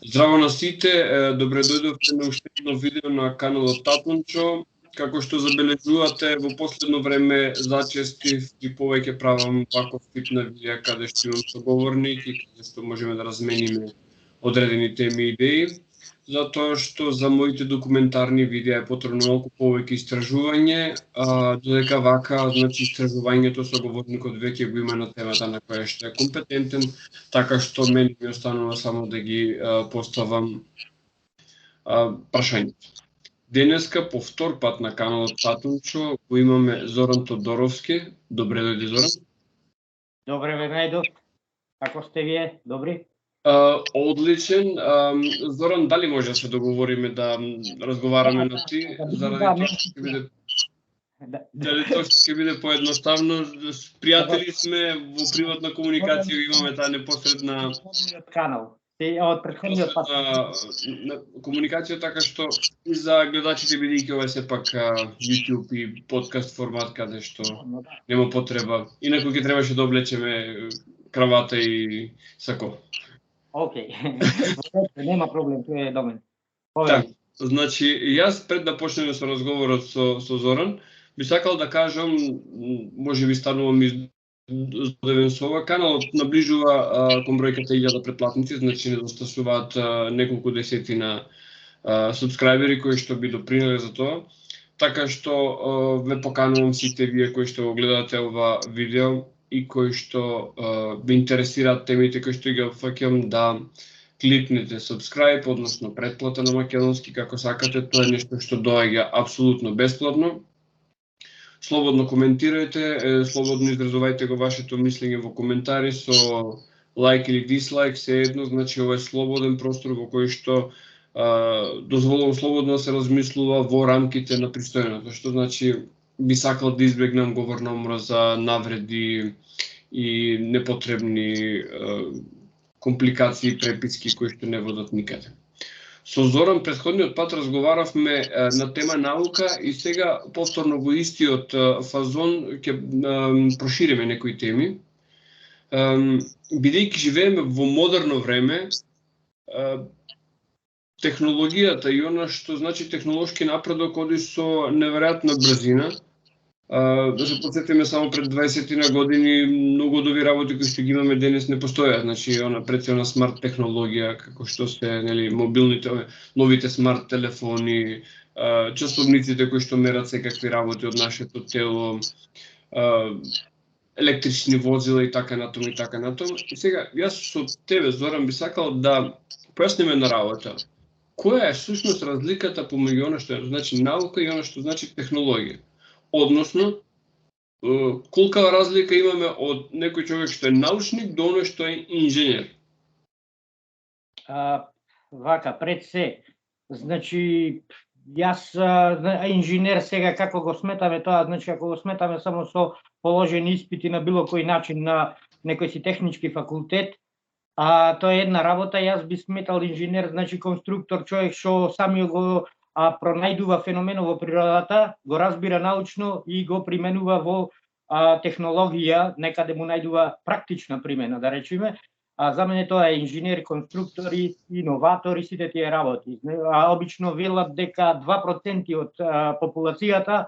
Здраво на сите, добре дојдовте на уште едно видео на каналот Татунчо. Како што забележувате, во последно време зачестив и повеќе правам ваков тип на видеа каде што имам соговорник и каде што можеме да размениме одредени теми и идеи, затоа што за моите документарни видеа е потребно малку повеќе истражување, додека вака, значи, истражувањето соговорникот веќе го има на темата на која што е компетентен, така што мене ми останува само да ги поставам прашањето. Денеска по втор пат на каналот Татунчо го имаме Зоран Тодоровски. Добре дојде, Зоран. Добре ве најдов. Како сте вие? Добри? Одличен. Зоран, дали може да се договориме да разговараме на ти, заради тоа што ќе биде дали тоа што ќе биде поедноставно? Пријатели сме, во приватна комуникација имаме таа непосредна канал. Од претходниот пат комуникација, така што и за гледачите, бидејќи ова е сепак YouTube и подкаст формат каде што нема потреба. Инаку ќе требаше да облечеме кравата и сако. Океј. Нема проблем, тоа е до мене. Така, значи, јас пред да почнеме со разговорот со Зоран, би сакал да кажам, можеби станувам издаден со ова, каналот наближува кон бројката 1000 претплатници, значи недостасуваат неколку десетина субскрајбери кои што би допринеле за тоа. Така што ве поканувам сите вие кои што го гледате ова видео и кои што ве интересираат темите кои што ги опфаќам, да кликнете subscribe, односно претплата на македонски, како сакате. Тоа е нешто што доаѓа апсолутно бесплатно. Слободно коментирајте, слободно изразувајте го вашето мислење во коментари со лайк или дислайк, се едно, значи ова е слободен простор во кој што дозволувам слободно да се размислува во рамките на пристојното, што значи би сакал да избегнам говорна омраза, навреди и непотребни компликации и преписки кои што не водат никаде. Со Зоран претходниот пат разговаравме на тема наука и сега повторно во истиот фазон ќе прошириме некои теми. Бидејќи живееме во модерно време, технологијата и она што значи технолошки напредок оди со неверојатна брзина. Да се потсетиме само пред 20 години многу од овие работи кои што ги имаме денес не постојат, значи прецелна смарт технологија како што се, нели, мобилните, новите смарт телефони, часовниците кои што мерат секакви работи од нашето тело, електрични возила и така натаму и така натаму. И сега јас со тебе, Зоран, би сакал да појасниме на работа. Која е всушност разликата помеѓу она што значи наука и она што значи технологија? Односно, колка разлика имаме од некој човек што е научник до оној што е инженер? Вака, пред се, значи, јас инженер сега како го сметаме тоа, значи ако го сметаме само со положени испити на било кој начин на некој си технички факултет, тоа е една работа. Јас би сметал инженер, значи конструктор, човек што самиот го пронајдува феноменот во природата, го разбира научно и го применува во технологија, некаде му најдува практична примена, да речеме. За мене тоа е инженери, конструктори, иноватори, сите тие работи. Обично велат дека 2% од популацијата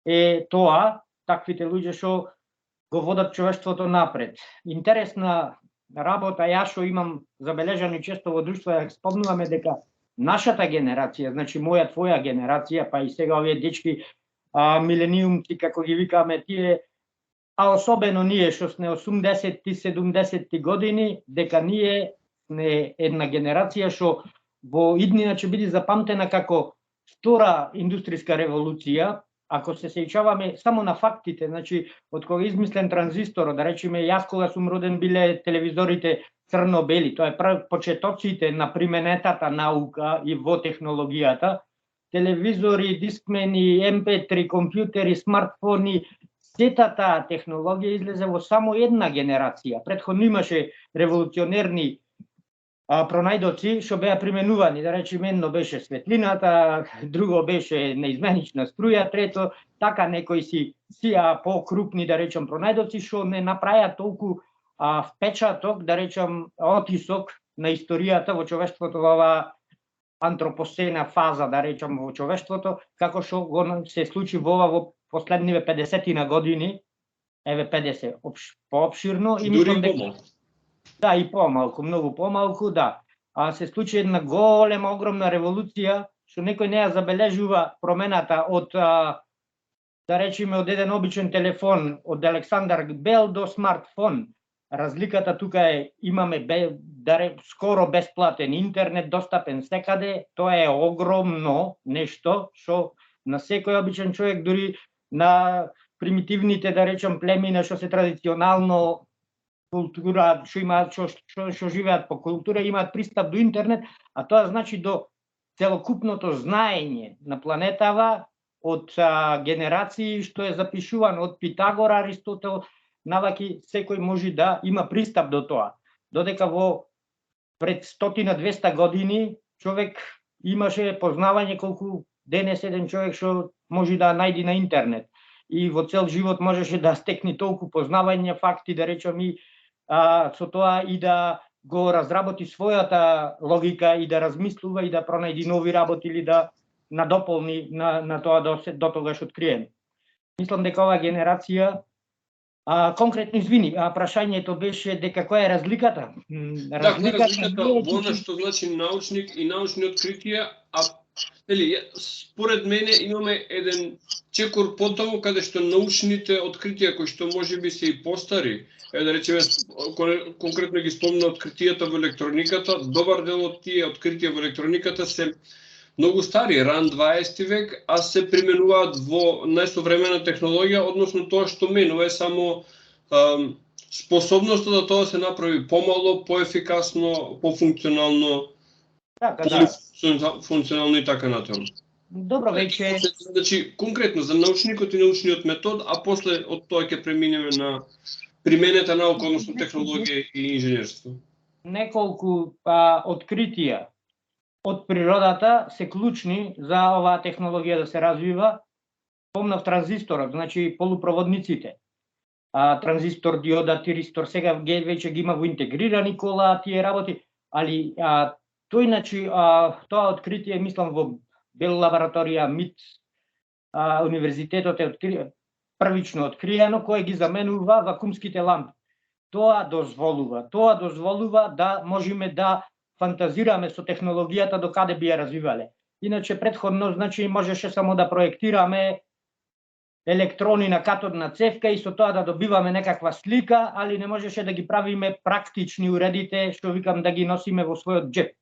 е тоа, таквите луѓе што го водат човештвото напред. Интересна работа, јас што имам забележано често во друштво, ја спомнуваме дека нашата генерација, значи моја, твоја генерација, па и сега овие дечки милениумци, како ги викаме тие, особено ние што сме 80-ти, 70-ти години, дека ние сме една генерација што во иднина ќе биде запамтена како втора индустријска револуција. Ако се сеќаваме само на фактите, значи од кога измислен транзисторот, да речеме, јас кога сум роден биле телевизорите црно-бели, тоа е почетоците на применетата наука и во технологијата. Телевизори, дискмени, MP3, компјутери, смартфони, сета таа технологија излезе во само една генерација. Претходно имаше револуционерни пронајдоци што беа применувани, да речеме, едно беше светлината, друго беше неизменична струја, трето така некои си покрупни, да речем, пронајдоци што не направиа толку впечаток, да речем, отисок на историјата во човештвото во оваа антропосена фаза, да речам, во човештвото, како што се случи во последниве 50 години, еве 50 поопширно и Дури мислам дека помалку. да, и помалку, многу помалку, да. А се случи една голема, огромна револуција, што некој не ја забележува промената од, да речеме, од еден обичен телефон, од Александар Бел до смартфон. Разликата тука е, имаме скоро бесплатен интернет, достапен секаде, тоа е огромно нешто, што на секој обичен човек, дури на примитивните, да речем, племена што се традиционално култура, што живеат по култура, имаат пристап до интернет, а тоа значи до целокупното знаење на планетава од генерации што е запишувано од Питагора, Аристотел, наваки секој може да има пристап до тоа. Додека во пред 100-200 години човек имаше познавање колку денес еден човек што може да најди на интернет. И во цел живот можеше да стекне толку познавање, факти, да речем, и со тоа и да го разработи својата логика и да размислува и да пронајди нови работи или да надополни на тоа до тогаш откриено. Мислам дека оваа генерација конкретно, извини, прашањето беше дека која е разликата? Разликата во она што значи научник и научни откритија, според мене имаме еден чекор потаму каде што научните откритија кои што можеби се и постари, да речеме конкретно ги спомна откритијата во електрониката, добар дел од тие откритија во електрониката се многу стари, ран 20 век, а се применуваат во најсовремена технологија, односно тоа што менува е само способноста да тоа се направи помало, поефикасно, пофункционално, функционално и така натаму. Добро веќе. Значи, конкретно за научникот и научниот метод, а после од тоа ќе преминеме на применета наука, односно технологија и инженерство. Неколку откритија од природата се клучни за оваа технологија да се развива. Помнав транзисторот, значи полупроводниците. Транзистор, диода, тиристор, сега веќе ги има во интегрирани кола тие работи, али тој, значи, тоа откритие, мислам, во Бел лабораторија МИТ, универзитетот е првично откриено, кој ги заменува вакуумските лампи. Тоа дозволува да можеме да фантазираме со технологијата до каде би ја развивале. Иначе претходно, значи, можеше само да проектираме електрони на катодна цевка и со тоа да добиваме некаква слика, али не можеше да ги правиме практични уредите, што викам, да ги носиме во својот джеп.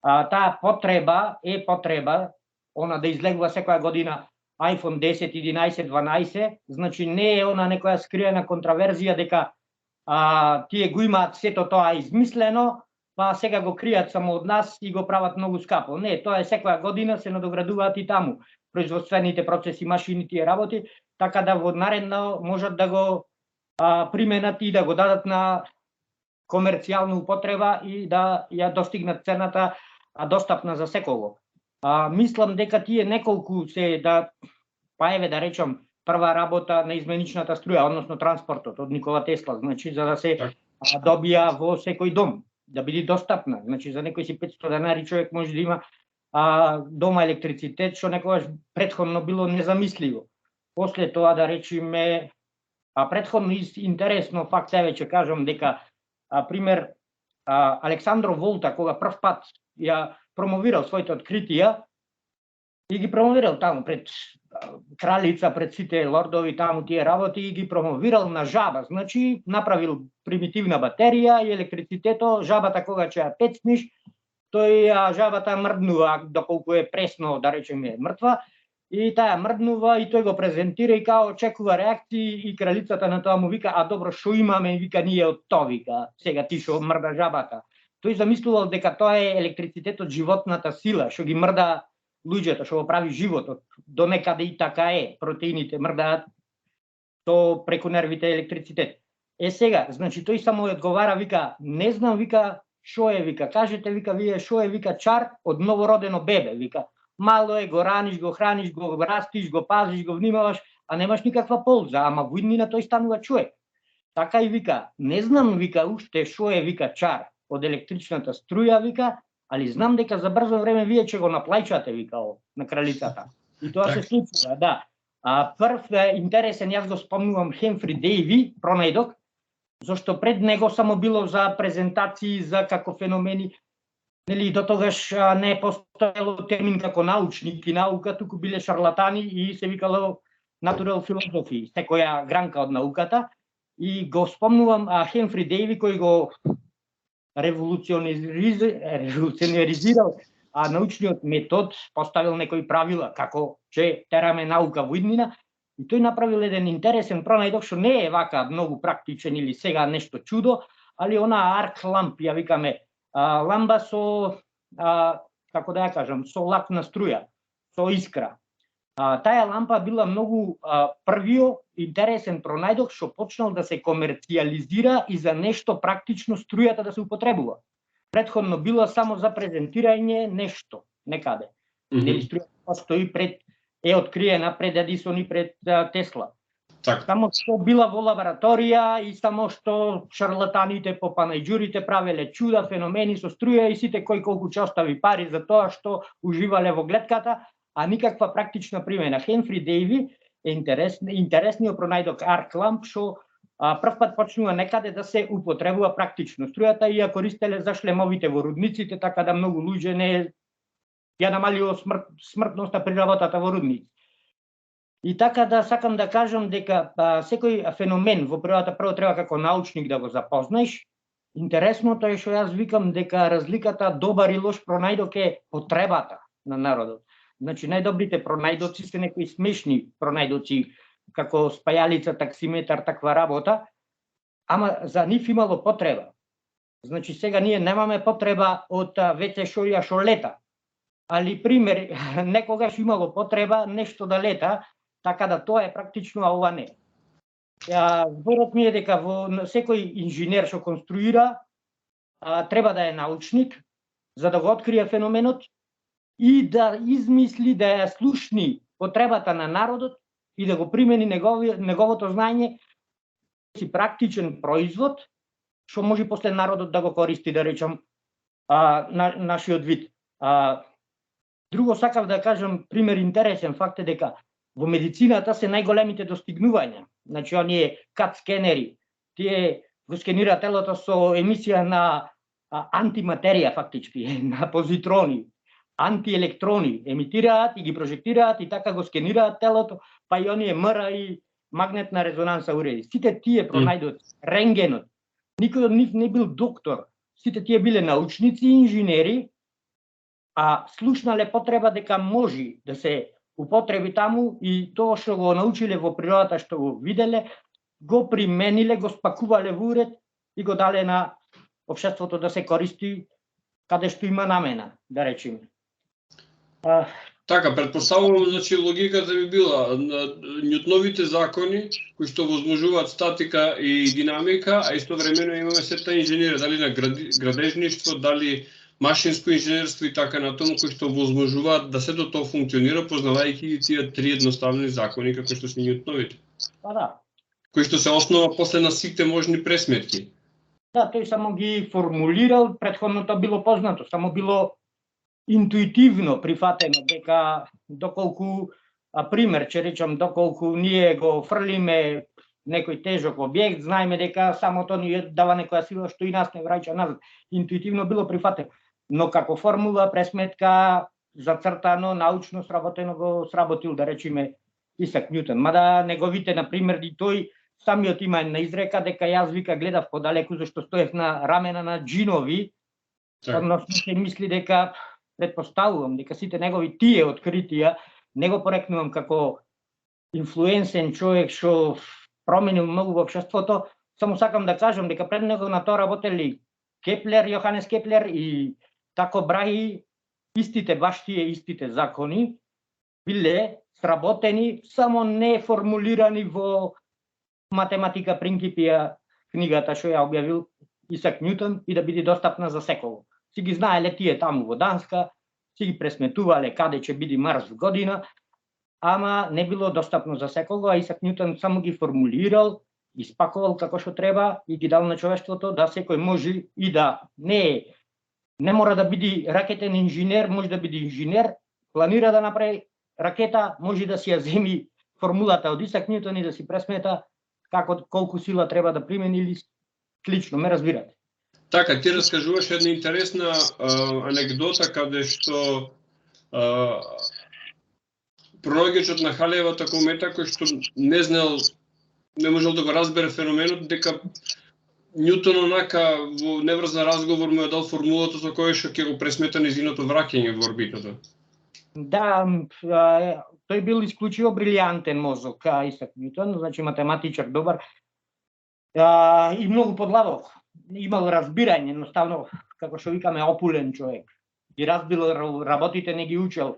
Таа потреба е потреба, она да излегува секоја година iPhone 10, 11, 12, значи не е она некоја скриена контраверзија дека тие го имаат сето тоа измислено, па сега го кријат само од нас и го прават многу скапо. Не, тоа е секоја година се надоградуваат и таму производствените процеси, машини, тие работи, така да во наредно можат да го применат и да го дадат на комерцијална употреба и да ја достигнат цената достапна за секого. Мислам дека тие неколку се па еве да речам, прва работа на изменичната струја, односно транспортот од Никола Тесла, значи за да се добија во секој дом, да биде достапна. Значи за некој си 500 денари човек може да има дома електрицитет, што некогаш претходно било незамисливо. После тоа, да речеме, претходно интересно факт е, ќе кажам дека пример Александро Волта, кога прв пат ја промовирал своите откритија и ги промовирал таму пред кралица, пред сите лордови таму тие работи и ги промовирал на жаба. Значи направил примитивна батерија и електрицитето, жабата кога ќе ја пецниш, тој жабата мрднува доколку е пресно, да речеме, мртва, и таа мрднува и тој го презентира и као очекува реакции и кралицата на тоа му вика: добро, шо имаме, вика, ние од тоа, вика, сега ти шо мрда жабата. Тој замислувал дека тоа е електрицитетот, животната сила, што ги мрда луѓето, што го прави животот. До некаде и така е, протеините мрдаат то преку нервите електрицитет. Сега, значи тој само одговара, вика: не знам, вика, шо е, вика, кажете, вика, вие шо е, вика, чар од новородено бебе, вика. Мало е, го раниш, го храниш, го растиш, го пазиш, го внимаваш, а немаш никаква полза, ама во иднина тој станува човек. Така и вика: не знам, вика, уште шо е, вика, чар од електричната струја, вика, али знам дека за брзо време вие ќе го наплаќате, вика, на кралицата. И тоа се случува, да. Прв интересен, јас го спомнувам Хемфри Дейви, пронајдок, зашто пред него само било за презентации, за како феномени, нели, до тогаш не е постоело термин како научник и наука, туку биле шарлатани и се викало natural philosophy, секоја гранка од науката. И го спомнувам Хемфри Дейви кој го револуционеризирал научниот метод, поставил некои правила како ќе тераме наука во иднина. И тој направил еден интересен пронајдок, што не е вака многу практичен или сега нешто чудо, али она арк ламп, ја викаме, ламба со, како да ја кажам, со лакна струја, со искра. Таа лампа била многу првиот интересен пронајдок што почнал да се комерцијализира и за нешто практично струјата да се употребува. Претходно била само за презентирање нешто некаде. Нели струјата постои пред, е откриена пред Едисон и пред Тесла. Так. Само што била во лабораторија и само што шарлатаните по панајџурите правеле чуда, феномени со струја и сите кој колку ќе остави пари за тоа што уживале во глетката, а никаква практична примена. Хемфри Дейви е интересниот пронајдок арк ламп што прв пат почнува некаде да се употребува практично струјата и ја користеле за шлемовите во рудниците, така да многу луѓе не ја намалило смртноста при работата во рудници. И така да сакам да кажам дека секој феномен во природата прво треба како научник да го запознаеш. Интересното е што јас викам дека разликата добар и лош пронајдок е потребата на народот. Значи најдобрите пронајдоци се некои смешни пронајдоци, како спајалица, таксиметар, таква работа, ама за нив имало потреба. Значи сега ние немаме потреба од WC шоја што лета. Али пример, некогаш имало потреба нешто да лета, така да тоа е практично, а ова не. Зборот ми е дека во секој инженер што конструира треба да е научник за да го открие феноменот и да измисли, да ја слушни потребата на народот и да го примени неговото знаење си практичен производ што може после народот да го користи, да речам, нашиот вид. Друго сакав да кажам, пример интересен факт е дека во медицината се најголемите достигнувања. Значи, оние кат скенери, тие го скенираат телото со емисија на антиматерија, фактички, на позитрони, антиелектрони, емитираат и ги прожектираат и така го скенираат телото, па и оние МР и магнетна резонанса уреди. Сите тие пронајдоци, рентгенот, никој од нив не бил доктор, сите тие биле научници и инженери, слушнале потреба дека може да се употреби таму и тоа што го научиле во природата, што го виделе, го примениле, го спакувале во уред и го дале на општеството да се користи каде што има намена, да речеме. Така, предпоставувам, значи логиката би била Њутновите закони кои што возможуваат статика и динамика, а истовремено имаме сета инженери, дали на градежништво, дали машинско инженерство и така натаму, кои што возможуваат да сето тоа функционира, познавајќи ги тие три едноставни закони како што се Њутновите. Да. Кои што се основа после на сите можни пресметки. Да, тој само ги формулирал, претходното било познато, само било интуитивно прифатено дека доколку, пример, че речам, доколку ние го фрлиме некој тежок објект, знаеме дека само тоа ни дава некоја сила што и нас не враќа назад. Интуитивно било прифатено. Но како формула, пресметка, зацртано, научно сработено го сработил, да речеме, Исак Њутон. Мада неговите, например, и тој самиот има една изрека дека јас, вика, гледав подалеку зашто стоев на рамена на джинови, односно се мисли дека, предпоставувам, дека сите негови тие откритија, не го порекнувам како инфлуенсен човек што променил многу во општеството, само сакам да кажам дека пред него на тоа работели Кеплер, Јоханес Кеплер и тако браи баш тие истите закони биле сработени, само не формулирани во математика принципија, книгата што ја објавил Исак Њутон и да биде достапна за секој. Си ги знаеле тие таму во Данска, си ги пресметувале каде ќе биде Марс година, ама не било достапно за секого, а Исак Њутон само ги формулирал испакувал како што треба и ги дал на човештвото да секој може и да не мора да биде ракетен инженер, може да биде инженер, планира да направи ракета, може да си ја земи формулата од Исак Њутон и да си пресмета колку сила треба да примени или слично, ме разбирате. Така, ти раскажуваш една интересна анекдота каде што пронаоѓачот на Халеевата комета кој што не можел да го разбере феноменот, дека Њутон онака во неврзан разговор му ја дал формулата со која што ќе го пресмета низиното враќање во орбитата. Да, тој бил исклучиво брилијантен мозок, Исак Њутон, значи математичар добар и многу подлабок. Имал разбирање, едноставно, како што викаме, опулен човек. Ги разбил работите, не ги учел.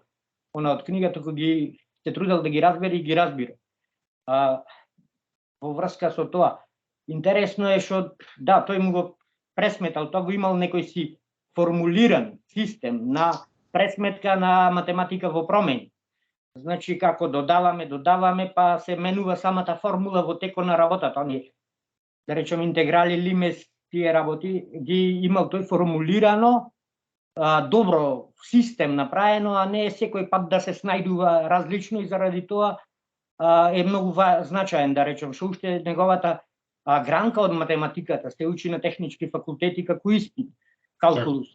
Она од книгата кој ги се трудел да ги разбере и ги разбира. Во врска со тоа, интересно е што да, тој му го пресметал, тоа го имал некој си формулиран систем на пресметка на математика во промени. Значи како додаваме, па се менува самата формула во текот на работата. Оние, да речем, интеграли, лимес, тие работи ги имал тој формулирано, добро систем направено, а не секој пат да се снајдува различно и заради тоа е многу значаен, да речем, што уште неговата гранка од математиката се учи на технички факултети како испит, калкулус.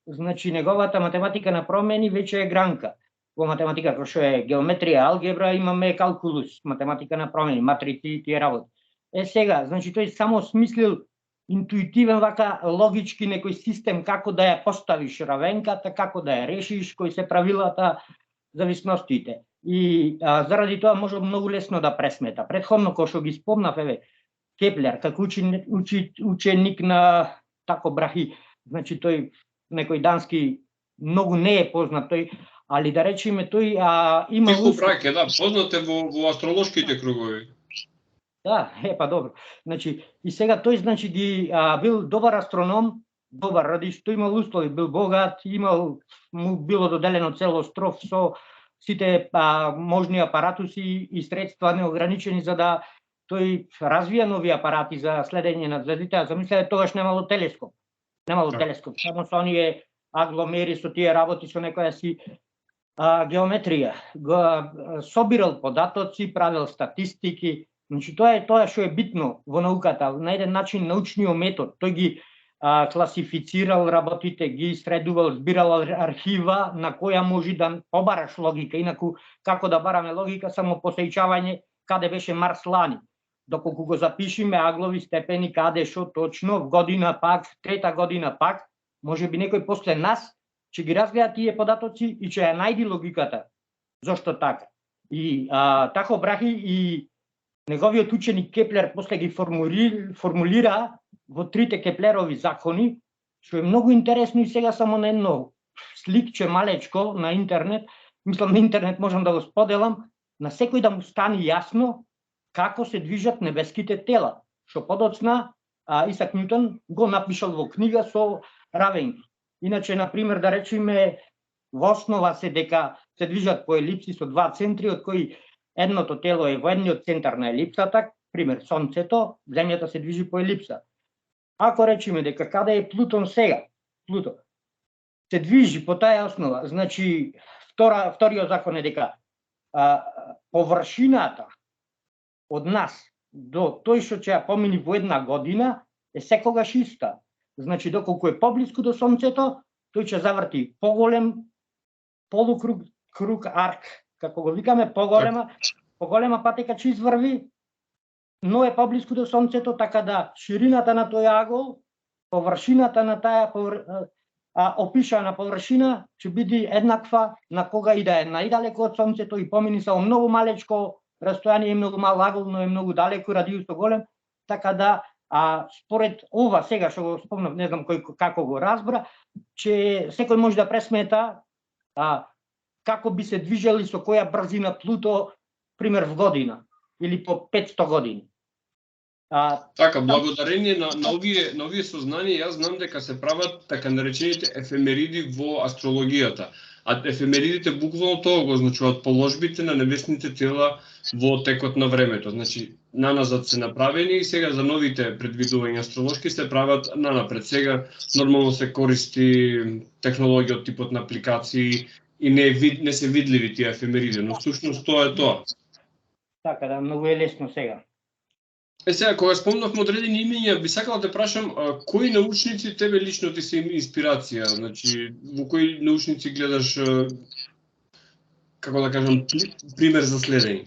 Значи неговата математика на промени веќе е гранка. Во математика како што е геометрија, алгебра, имаме калкулус, математика на промени, матрици и тие работи. Сега, значи тој само смислил интуитивен вака логички некој систем како да ја поставиш равенката, како да ја решиш, кои се правилата, зависностите. И заради тоа може многу лесно да пресмета. Претходно, кој што ги спомнав, Кеплер, како ученик на Тако Брахи, значи тој некој дански многу не е познат тој, али да речеме тој има Тихо браке, да, познат е во астролошките кругови. Да, па добро. Значи и сега тој значи ги бил добар астроном, добар ради што имал услови, бил богат, му било доделено цел остров со сите можни апаратуси и средства неограничени за да тој развија нови апарати за следење на звездите. Замислете, тогаш немало телескоп. Само со оние агломери, со тие работи, со некоја си геометрија. Го собирал податоци, правил статистики. Значи тоа е тоа што е битно во науката, на еден начин научниот метод. Тој ги класифицирал работите, ги средувал, збирал архива на која може да побараш логика. Инаку како да бараме логика, само посејчавање каде беше Марс лани. Доколку го запишиме аглови степени каде што точно, в година пак, трета година пак, може би некој после нас ќе ги разгледа тие податоци и ќе ја најди логиката. Зошто така? И Тако Брахи и неговиот ученик Кеплер после ги формулира во трите Кеплерови закони, што е многу интересно и сега само на едно сликче малечко на интернет, мислам на интернет можам да го споделам, на секој да му стане јасно како се движат небеските тела, што подоцна Исак Њутон го напишал во книга со равенки. Иначе, например, да речеме, во основа се дека се движат по елипси со два центри, од кои едното тело е во едниот центар на елипсата, пример Сонцето, Земјата се движи по елипса. Ако речеме дека каде е Плутон сега, Плуто се движи по таа основа, значи вториот закон е дека површината од нас до тој што ќе ја помини во една година е секогаш иста. Значи доколку е поблиску до Сонцето, тој ќе заврти поголем полукруг арк, како го викаме, поголема патека ќе изврви, но е поблиску до Сонцето, така да ширината на тој агол, површината на таа опишана површина ќе биде еднаква на кога и да е најдалеку од Сонцето и помини само многу малечко растојание, многу мал агол, но е многу далеку, радиусот голем, така да според ова сега што го спомнав, не знам кој како го разбра, че секој може да пресмета како би се движели со која брзина Плуто, пример в година или по 500 години. Така, благодарение на овие сознанија, јас знам дека се прават така наречените ефемериди во астрологијата. А ефемеридите буквално тоа го означуваат положбите на небесните тела во текот на времето. Значи, наназад се направени и сега за новите предвидувања астролошки се прават нанапред. Сега нормално се користи технологија од типот на апликации и не се видливи тие ефемериди, но всушност тоа е тоа. Така да, многу е лесно сега. Сега, кога спомнавме одредени имиња, би сакал да прашам, кои научници тебе лично ти се инспирација? Значи, во кои научници гледаш, како да кажам, пример за следење?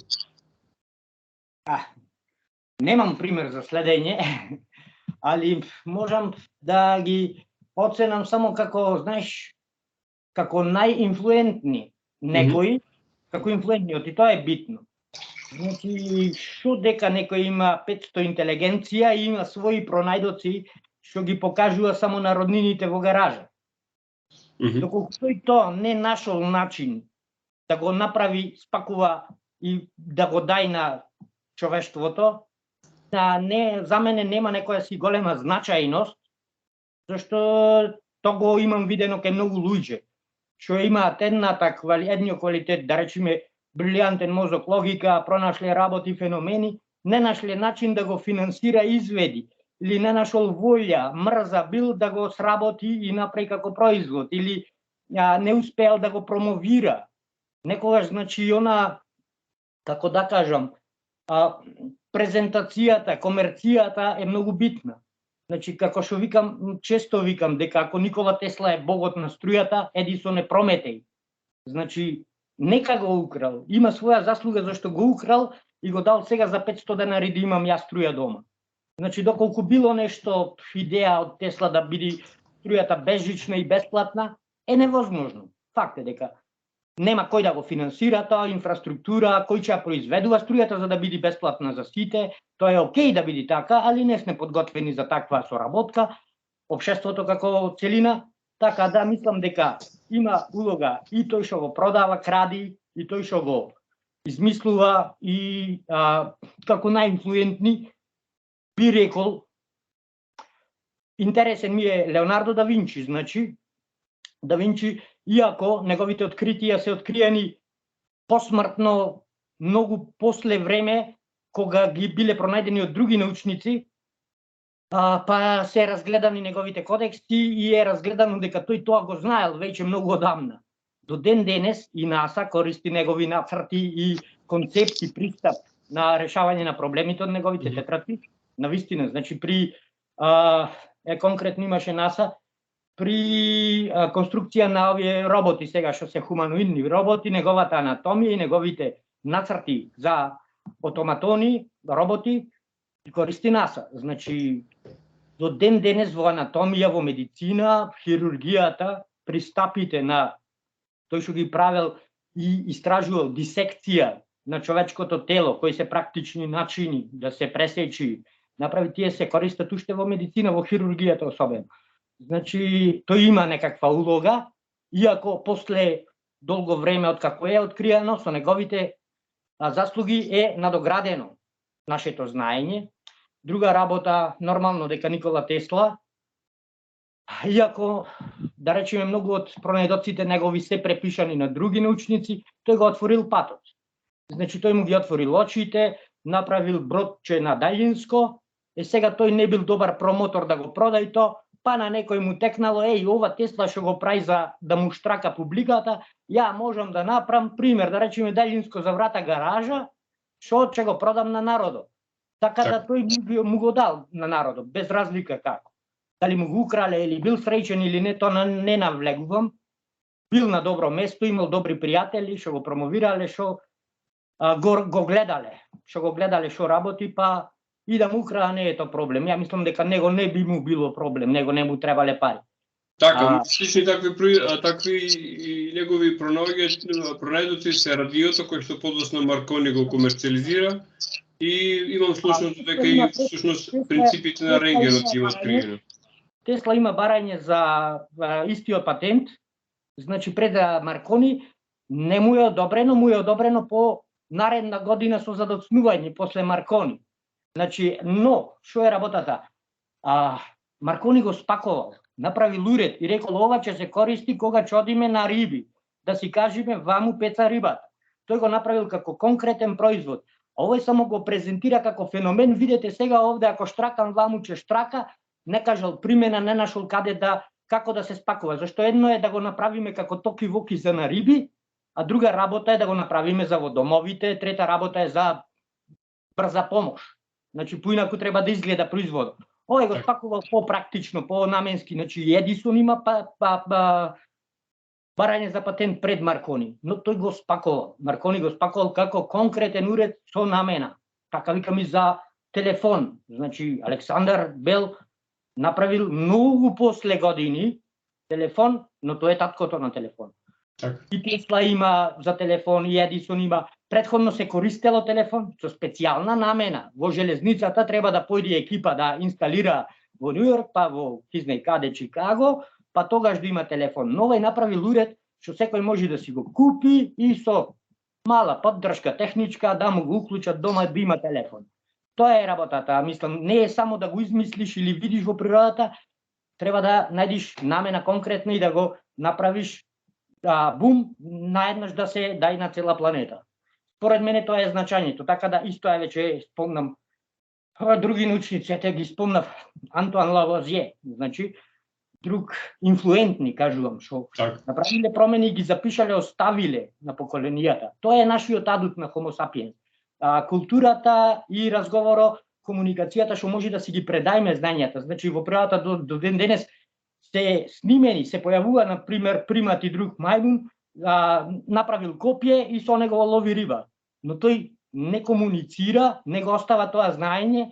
Немам пример за следење, али можам да ги оценам само како, знаеш, како најинфлуентни некои, како инфлуентниот, и тоа е битно. Значи, што дека некој има 500 интелигенција и има своји пронајдоци што ги покажува само на роднините во гаража. Доколку тој тоа не нашол начин да го направи, спакува и да го дај на човештвото, за мене нема некоја си голема значајност, зашто тоа го имам видено кај многу луѓе, што имаат едниот квалитет, да речеме, брилијантен мозок, логика, пронашле работи, феномени, не нашле начин да го финансира и изведи, или не нашол волја, мрза бил да го сработи и направи како производ, или не успеал да го промовира. Некогаш, значи, она, како да кажам, презентацијата, комерцијата е многу битна. Значи, како што викам, често викам дека ако Никола Тесла е богот на струјата, Едисон е Прометеј. Значи, нека го украл, има своја заслуга зашто го украл и го дал сега за 500 денари да имам јас струја дома. Значи, доколку било нешто идеја од Тесла да биде струјата безжична и бесплатна, е невозможно. Факт е дека нема кој да го финансира тоа, инфраструктура, кој ќе ја произведува струјата за да биде бесплатна за сите. Тоа е окей да биде така, али не сме подготвени за таква соработка, општеството како целина. Така да мислам дека има улога и тој што го продава, кради, и тој што го измислува, и како најинфлуентни би рекол, интересен ми е Леонардо да Винчи. Значи, да Винчи, иако неговите откритија се откриени посмртно, многу после време, кога ги биле пронајдени од други научници, па се разгледани неговите кодекси и е разгледано дека тој тоа го знаел веќе многу одамна. До ден денес и НАСА користи негови нацрти и концепти, пристап на решавање на проблемите од неговите тетрадки. Навистина, значи при конкретно имаше НАСА при конструкција на овие роботи сега што се хуманоидни роботи, неговата анатомија и неговите нацрти за автоматони, роботи користи НАСА. Значи, до ден денес во анатомија, во медицина, хирургијата, пристапите на тој што ги правил и истражувал дисекција на човечкото тело, кои се практични начини да се пресечи, направи, тие се користат уште во медицина, во хирургијата особено. Значи, тој има некаква улога, иако после долго време од како е откриено, со неговите заслуги е надоградено нашето знаење. Друга работа, нормално дека Никола Тесла, иако, да речеме, многу од пронајдоците негови се препишани на други научници, тој го отворил патот. Значи, тој му ги отворил очите, направил бродче на daljinsko, и сега тој не бил добар промотор да го продај то, па на некој му текнало, ова Тесла што го прави за да му штрака публиката, ја можам да направам пример, да речеме daljinsko за врата гаража, што ќе го продам на народот. Така да тој му го дал на народот, без разлика како. Дали му го украле или бил среќен или не, тоа не навлегувам. Бил на добро место, имал добри пријатели, што го промовирале, што го гледале, што работи, па и да му украа не е тоа проблем. Ја мислам дека него не би му било проблем, него не му требале пари. Така, слични такви негови пронајдоци се радиото кој што подоцна Маркони го комерцијализира и имам слушното дека и всушност принципите на рентгенот ги откриено. Тесла има барање за истиот патент, значи пред Маркони не му е одобрено, му е одобрено по наредна година со задоцнување после Маркони. Значи, но, што е работата? Маркони го спаковал, направи уред и рекол, ова ќе се користи кога ќе одиме на риби, да си кажеме ваму пеца рибата. Тој го направил како конкретен производ. Овој само го презентира како феномен. Видете сега овде, ако штракам вамуче штрака, не кажал примена, не нашол каде како да се спакува. Зашто едно е да го направиме како токи-воки за на риби, а друга работа е да го направиме за водомовите, трета работа е за брза помош. Значи, поинаку треба да изгледа производот. Овој го спакувал по-практично, по-наменски. Значи, Едисон има барање за патент пред Маркони, но тој го спакувал. Маркони го спакувал како конкретен уред со намена. Така викам и за телефон. Значи, Александар Бел направил многу после години телефон, но тој е таткото на телефон. Так. И Тесла има за телефон, и Едисон има. Предходно се користело телефон со специјална намена. Во железницата треба да појде екипа да инсталира во Нью Йорк, па во Хизнеј каде Чикаго, па тогаш да има телефон. Новој направил уред што секој може да си го купи и со мала поддршка техничка да му го уклучат дома да има телефон. Тоа е работата, мислам, не е само да го измислиш или видиш во природата, треба да најдиш намена конкретна и да го направиш бум, наеднаш да се дај на цела планета. Според мене тоа е значањето, така да исто е веќе спомнам други научници, ете ги спомнав Антуан Лавозие, значи друг инфлуентни, кажувам, што направиле промени и ги запишале, оставиле на поколенијата. Тоа е нашиот адут на Homo sapiens. Културата и разговоро, комуникацијата што може да си ги предајме знањата. Значи во природата до ден денес се снимени, се појавува на пример примат и друг мајмун, направил копие и со него лови риба. Но тој не комуницира, не го остава тоа знаење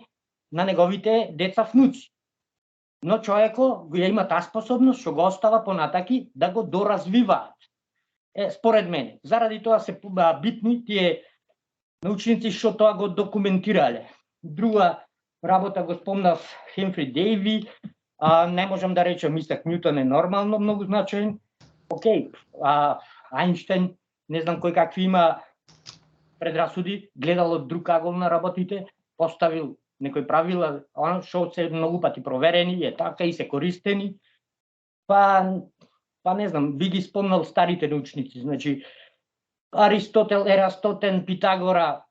на неговите деца внуци. Но човеко ја има таа способност што го остава понатаки да го доразвиваат. Според мене, заради тоа се битни тие научници што тоа го документирале. Друга работа го спомнав Хемфри Дейви, не можам да речем Исак Њутон е нормално многу значаен. Океј, Ајнштајн, не знам кој какви има предрасуди, гледал од друг агол на работите, поставил некои правила, што се многу пати проверени, е така и се користени. Па не знам, би ги спомнал старите научници, значи Аристотел, Ерастотен, Питагора,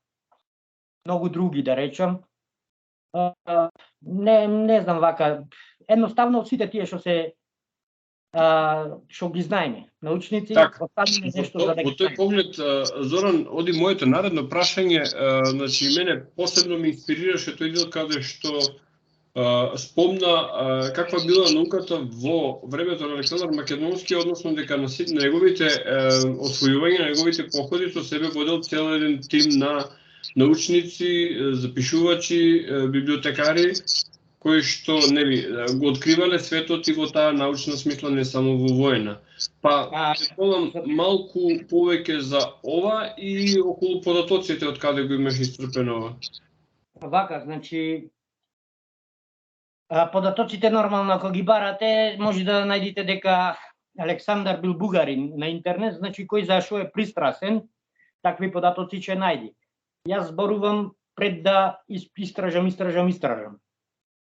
многу други да речам. Не знам вака, едноставно сите тие што се што ги знаеме, научници, оставиме нешто за да ги знаеме. Во тој поглед, Зоран, оди моето наредно прашање, значи мене посебно ме инспирираше тој дел каде што спомна каква била науката во времето на Александар Македонски, односно дека на неговите освојувања, на неговите походи со себе водел цел еден тим на научници, запишувачи, библиотекари, кои што го откривале светот и во таа научна смисла, не само во војна. Па, предполагам малку повеќе за ова и околу податоците од каде го имаш исцрпено ова. Вака, значи податоците нормално ако ги барате, може да најдете дека Александар бил бугарин на интернет, значи кој зашо е пристрасен, такви податоци ќе најди. Јас зборувам пред да истражам.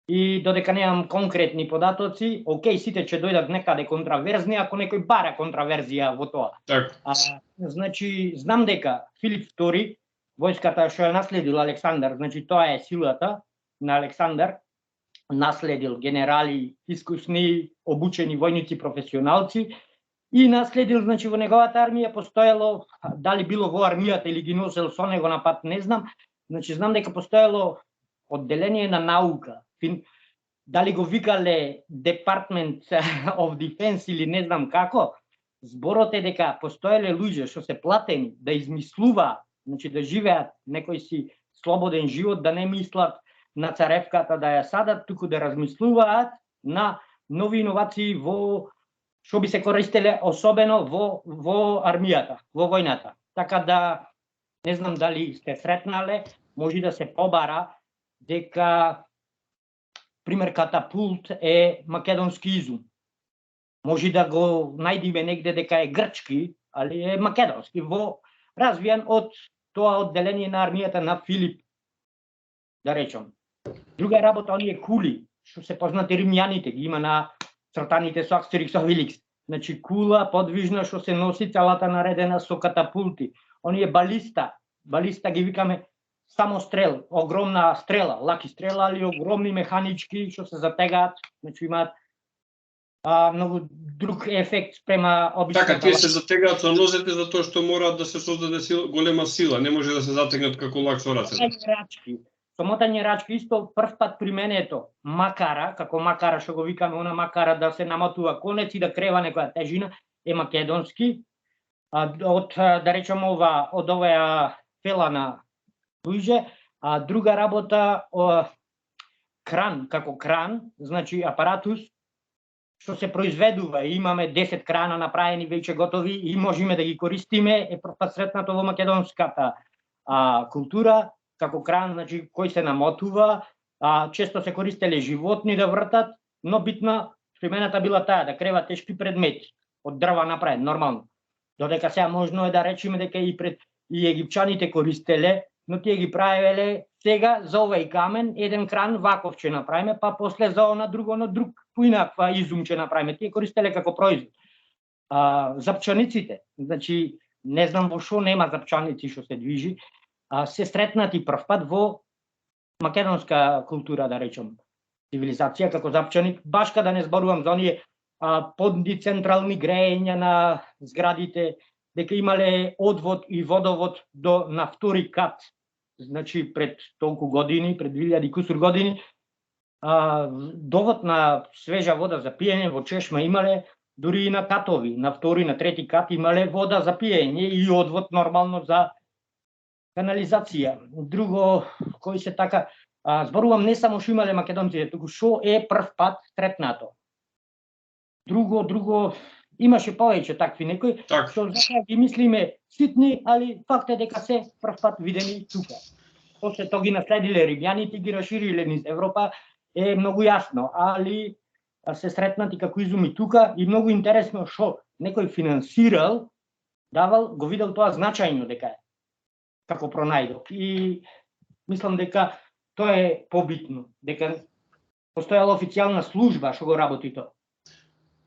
И додека немам конкретни податоци, океј, сите ќе дојдат некаде контраверзни, ако некој бара контраверзија во тоа. Значи, знам дека Филип II, војската што ја наследил Александар, значи тоа е силата на Александар, наследил генерали, искусни, обучени војници, професионалци, и наследил, значи, во неговата армија постоело, дали било во армијата или ги носел со него на пат, не знам, значи знам дека постоело одделение на наука, дали го викале Department of Defense или не знам како, зборот е дека постоеле луѓе што се платени да измислуваат, значи да живеат некој си слободен живот, да не мислат на царевката да ја садат, туку да размислуваат на нови иновации во што би се користеле особено во армијата, во војната. Така да не знам дали сте сретнале, може да се побара дека пример катапулт е македонски изум. Може да го најдиме негде дека е грчки, али е македонски, развијан од тоа одделение на армијата на Филип, да речам. Друга работа, оние кули, што се познати римјаните, ги има на цртаните со Астерикс Обеликс. Значи кула подвижна што се носи целата наредена со катапулти. Оние балиста ги викаме самострел, огромна стрела, лаки стрела, али огромни механички што се затегаат, значи имаат многу друг ефект спрема обичната. Така, тие се затегаат со нозете затоа што мораат да се создаде голема сила, не може да се затегнат како лак со рацете. Со мотање рачки исто прв пат применето макара, како макара што го викаме, она макара да се намотува конец и да крева некоја тежина, е македонски. Од да речеме од оваа фела на луѓе, а друга работа кран, како кран, значи апаратус што се произведува. Имаме 10 крана направени веќе готови и можеме да ги користиме, е сретнато во македонската култура, како кран, значи кој се намотува, често се користеле животни да вртат, но битна примената била таа да крева тешки предмети од дрва направен нормално. Додека сега можно е да речеме дека и египчаните користеле, но тие ги правеле сега за овај камен еден кран ваков ќе направиме, па после за она друго на друг поинаква изум ќе направиме. Тие користеле како производ. Запчаниците, значи не знам во што нема запчаници што се движи, се сретнати прв пат во македонска култура, да речем, цивилизација како запчаник, баш када не зборувам за оние подни централни грејења на зградите, дека имале одвод и водовод на втори кат, значи пред толку години, пред 2000 кусур години, довод на свежа вода за пиење во чешма имале, дури и на катови, на втори, на трети кат имале вода за пиење и одвод нормално за канализација. Друго, кој се така, зборувам не само што имале македонците, туку што е прв пат сретнато. Друго, имаше повеќе такви некои, што така ги мислиме ситни, али факт е дека се прв пат видени тука. После тоа ги наследиле римјаните, ги расшириле низ Европа, е многу јасно, али се сретнати како изуми тука и многу интересно што некој финансирал, давал, го видел тоа значајно дека е како пронајдок. И мислам дека тоа е побитно, дека постојала официјална служба што го работи тоа.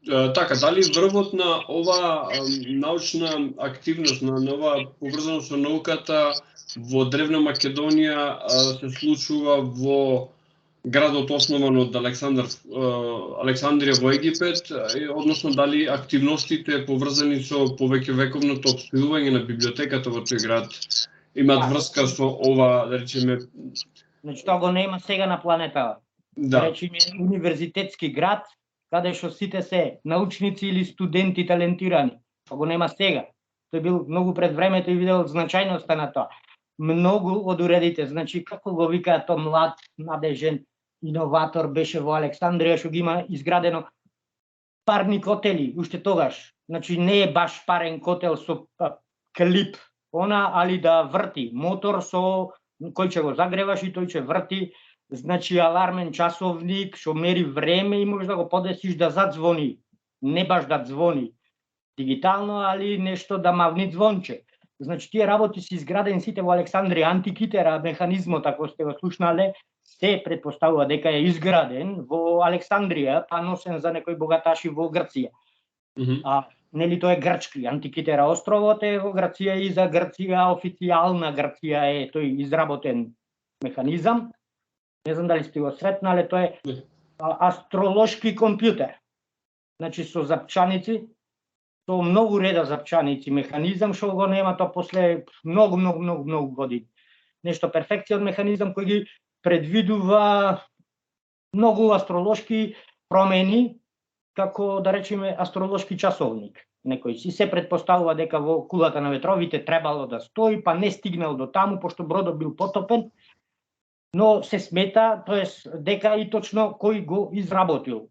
Така, дали врвот на ова научна активност, на ова поврзано со науката во древна Македонија се случува во градот основан од Александрија во Египет, односно дали активностите поврзани со повеќе вековното опстојување на библиотеката во тој град имаат врска со ова, да речеме... Значи тоа го нема сега на планетава. Да речеме универзитетски град, каде што сите се научници или студенти талентирани. Тоа го нема сега. Тој бил многу пред времето и видел значајноста на тоа. Многу од уредите, значи како го викаат тој млад, надежен иноватор беше во Александрија, што ги има изградено парни котели, уште тогаш. Значи не е баш парен котел со клип, али да врти мотор со кој ќе го загреваш и тој ќе врти. Значи алармен часовник што мери време и може да го подесиш да задзвони, не баш да звони дигитално, али нешто да мавни звонче. Значи тие работи се изградени сите во Александрија, антикитера, механизмот, ако сте го слушнале, се предпоставува дека е изграден во Александрија, па носен за некои богаташи во Грција. Нели тоа е грчки, антикитера островот е во Грција и за Грција, официјална Грција е тој изработен механизам. Не знам дали сте го сретнале, тоа е астролошки компјутер. Значи со запчаници, со многу реда запчаници, механизам што го нема тоа после многу години. Нешто перфекција од механизам кој ги предвидува многу астролошки промени, како да речеме астролошки часовник. Некој си се предпоставува дека во кулата на ветровите требало да стои, па не стигнал до таму пошто бродот бил потопен. Но се смета, тоест дека и точно кој го изработил.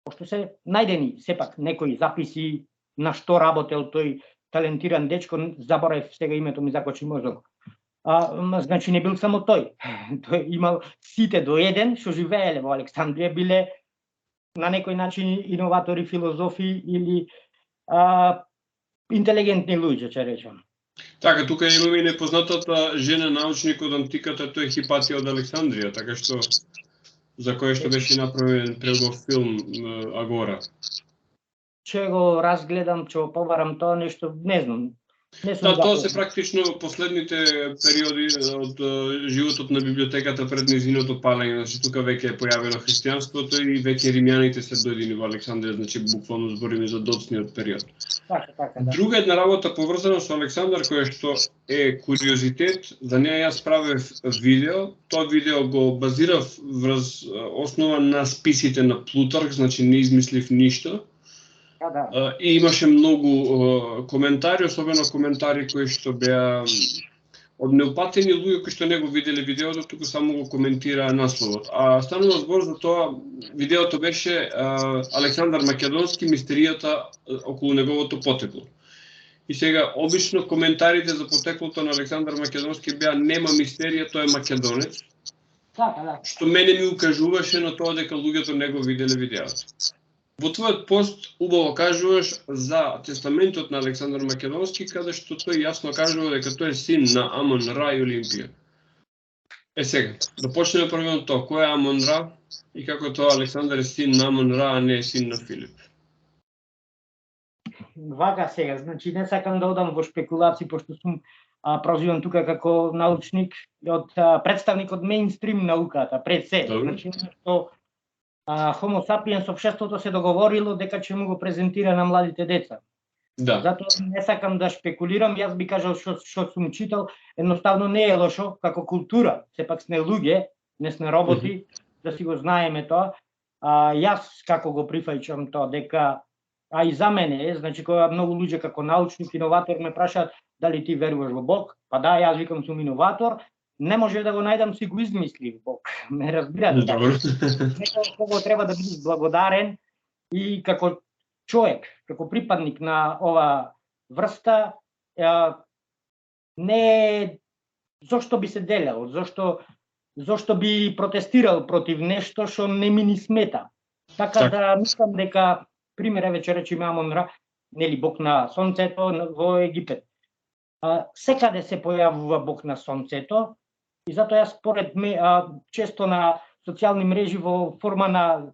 Пошто се најдени сепак некои записи на што работел тој талентиран дечко, заборев сега името ми закочи мозок. Значи не бил само тој. Тој имал сите до еден што живееле во Александрија, биле на некој начин иноватори, филозофи или интелигентни луѓе, ќе речам. Така, тука имаме и непознатата жена научник од антиката, тој е Хипатија од Александрија, така што за која што беше направен преубав филм Агора. Ќе го разгледам, ќе го побарам тоа нешто, не знам. Не сум Тоа се запознат. практично последните периоди од животот на библиотеката пред незиното палење, значи тука веќе е појавено христијанството и веќе римјаните се дојдени во Александрија, значи буквално збориме за доцниот период. Така, да. Друга една работа поврзана со Александар која што е куриозитет, за неја јас правев видео, тоа видео го базирав врз основа на списите на Плутарх, значи не измислив ништо. Да. И имаше многу коментари, особено коментари кои што беа од неупатени луѓе кои што не го виделе видеото, туку само го коментираа насловот. А станува збор за тоа, видеото беше Александар Македонски, мистеријата околу неговото потекло. И сега, обично коментарите за потеклото на Александар Македонски беа нема мистерија, тој е македонец. Така, да. Што мене ми укажуваше на тоа дека луѓето не го виделе видеото. Во твојот пост убаво кажуваш за тестаментот на Александар Македонски, каде што тој јасно кажува дека тој е син на Амон Ра и Олимпија. Сега, да почнеме прво од тоа, кој е Амон Ра и како тоа Александар е син на Амон Ра, а не е син на Филип. Вака сега, значи не сакам да одам во шпекулации, пошто сум прозиван тука како научник од представник од мејнстрим науката, пред се. Значи, што Homo sapiens општеството се договорило дека ќе му го презентира на младите деца. Да. Затоа не сакам да шпекулирам, јас би кажал што сум читал, едноставно не е лошо како култура, сепак сме луѓе, не сме роботи, да си го знаеме тоа. Јас како го прифаќам тоа дека и за мене, значи кога многу луѓе како научник, иноватор ме прашаат дали ти веруваш во Бог, па да, јас викам сум иноватор, не може да го најдам, си го измислив Бог. Ме разбирате? Добро. Некој кого треба да бидеш благодарен и како човек, како припадник на ова врста, не зошто би се делел, зошто би протестирал против нешто што не ми ни смета. Така да мислам дека пример веќе речеме Амон Ра, нели Бог на сонцето во Египет. Секаде се појавува Бог на сонцето и затоа јас според често на социјални мрежи во форма на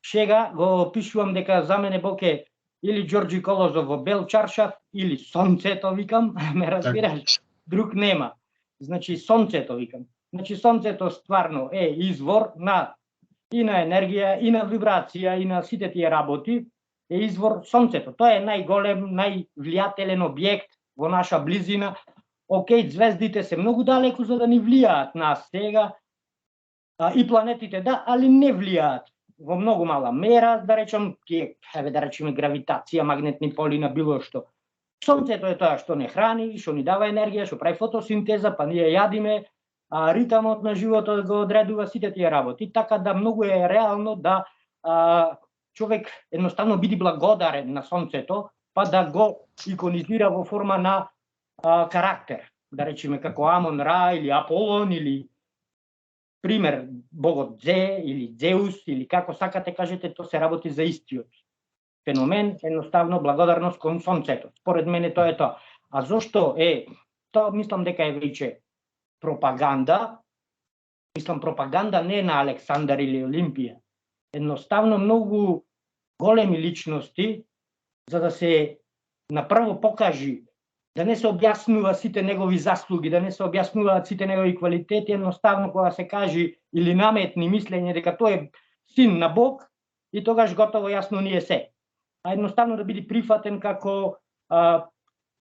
шега го опишувам дека за мене Бог е или Ѓорџи Колозов во бел чаршаф или сонцето, викам, ме разбираш, друг нема. Значи сонцето, викам. Значи сонцето стварно е извор и на енергија, и на вибрација, и на сите тие работи, е извор сонцето. Тоа е најголем, највлијателен објект во наша близина. Океј, звездите се многу далеку за да ни влијаат нас сега, и планетите да, али не влијаат во многу мала мера, да речем, да речеме гравитација, магнетни поли на било што. Сонцето е тоа што не храни, што ни дава енергија, што прави фотосинтеза, па ние јадиме, ритамот на животот го одредува сите тие работи, така да многу е реално да човек едноставно биде благодарен на сонцето, па да го иконизира во форма на карактер, да речеме како Амон Ра или Аполон или пример богот Зе или Зеус или како сакате кажете, тоа се работи за истиот феномен, едноставно благодарност кон сонцето. Според мене тоа е тоа. А зошто е тоа, мислам дека е веќе пропаганда. Мислам пропаганда не на Александар или Олимпија. Едноставно многу големи личности за да се направо покажи, да не се објаснува сите негови заслуги, да не се објаснуваат сите негови квалитети, едноставно кога се кажи или наметни мислење дека тој е син на Бог, и тогаш готово јасно ние се. А едноставно да биде прифатен како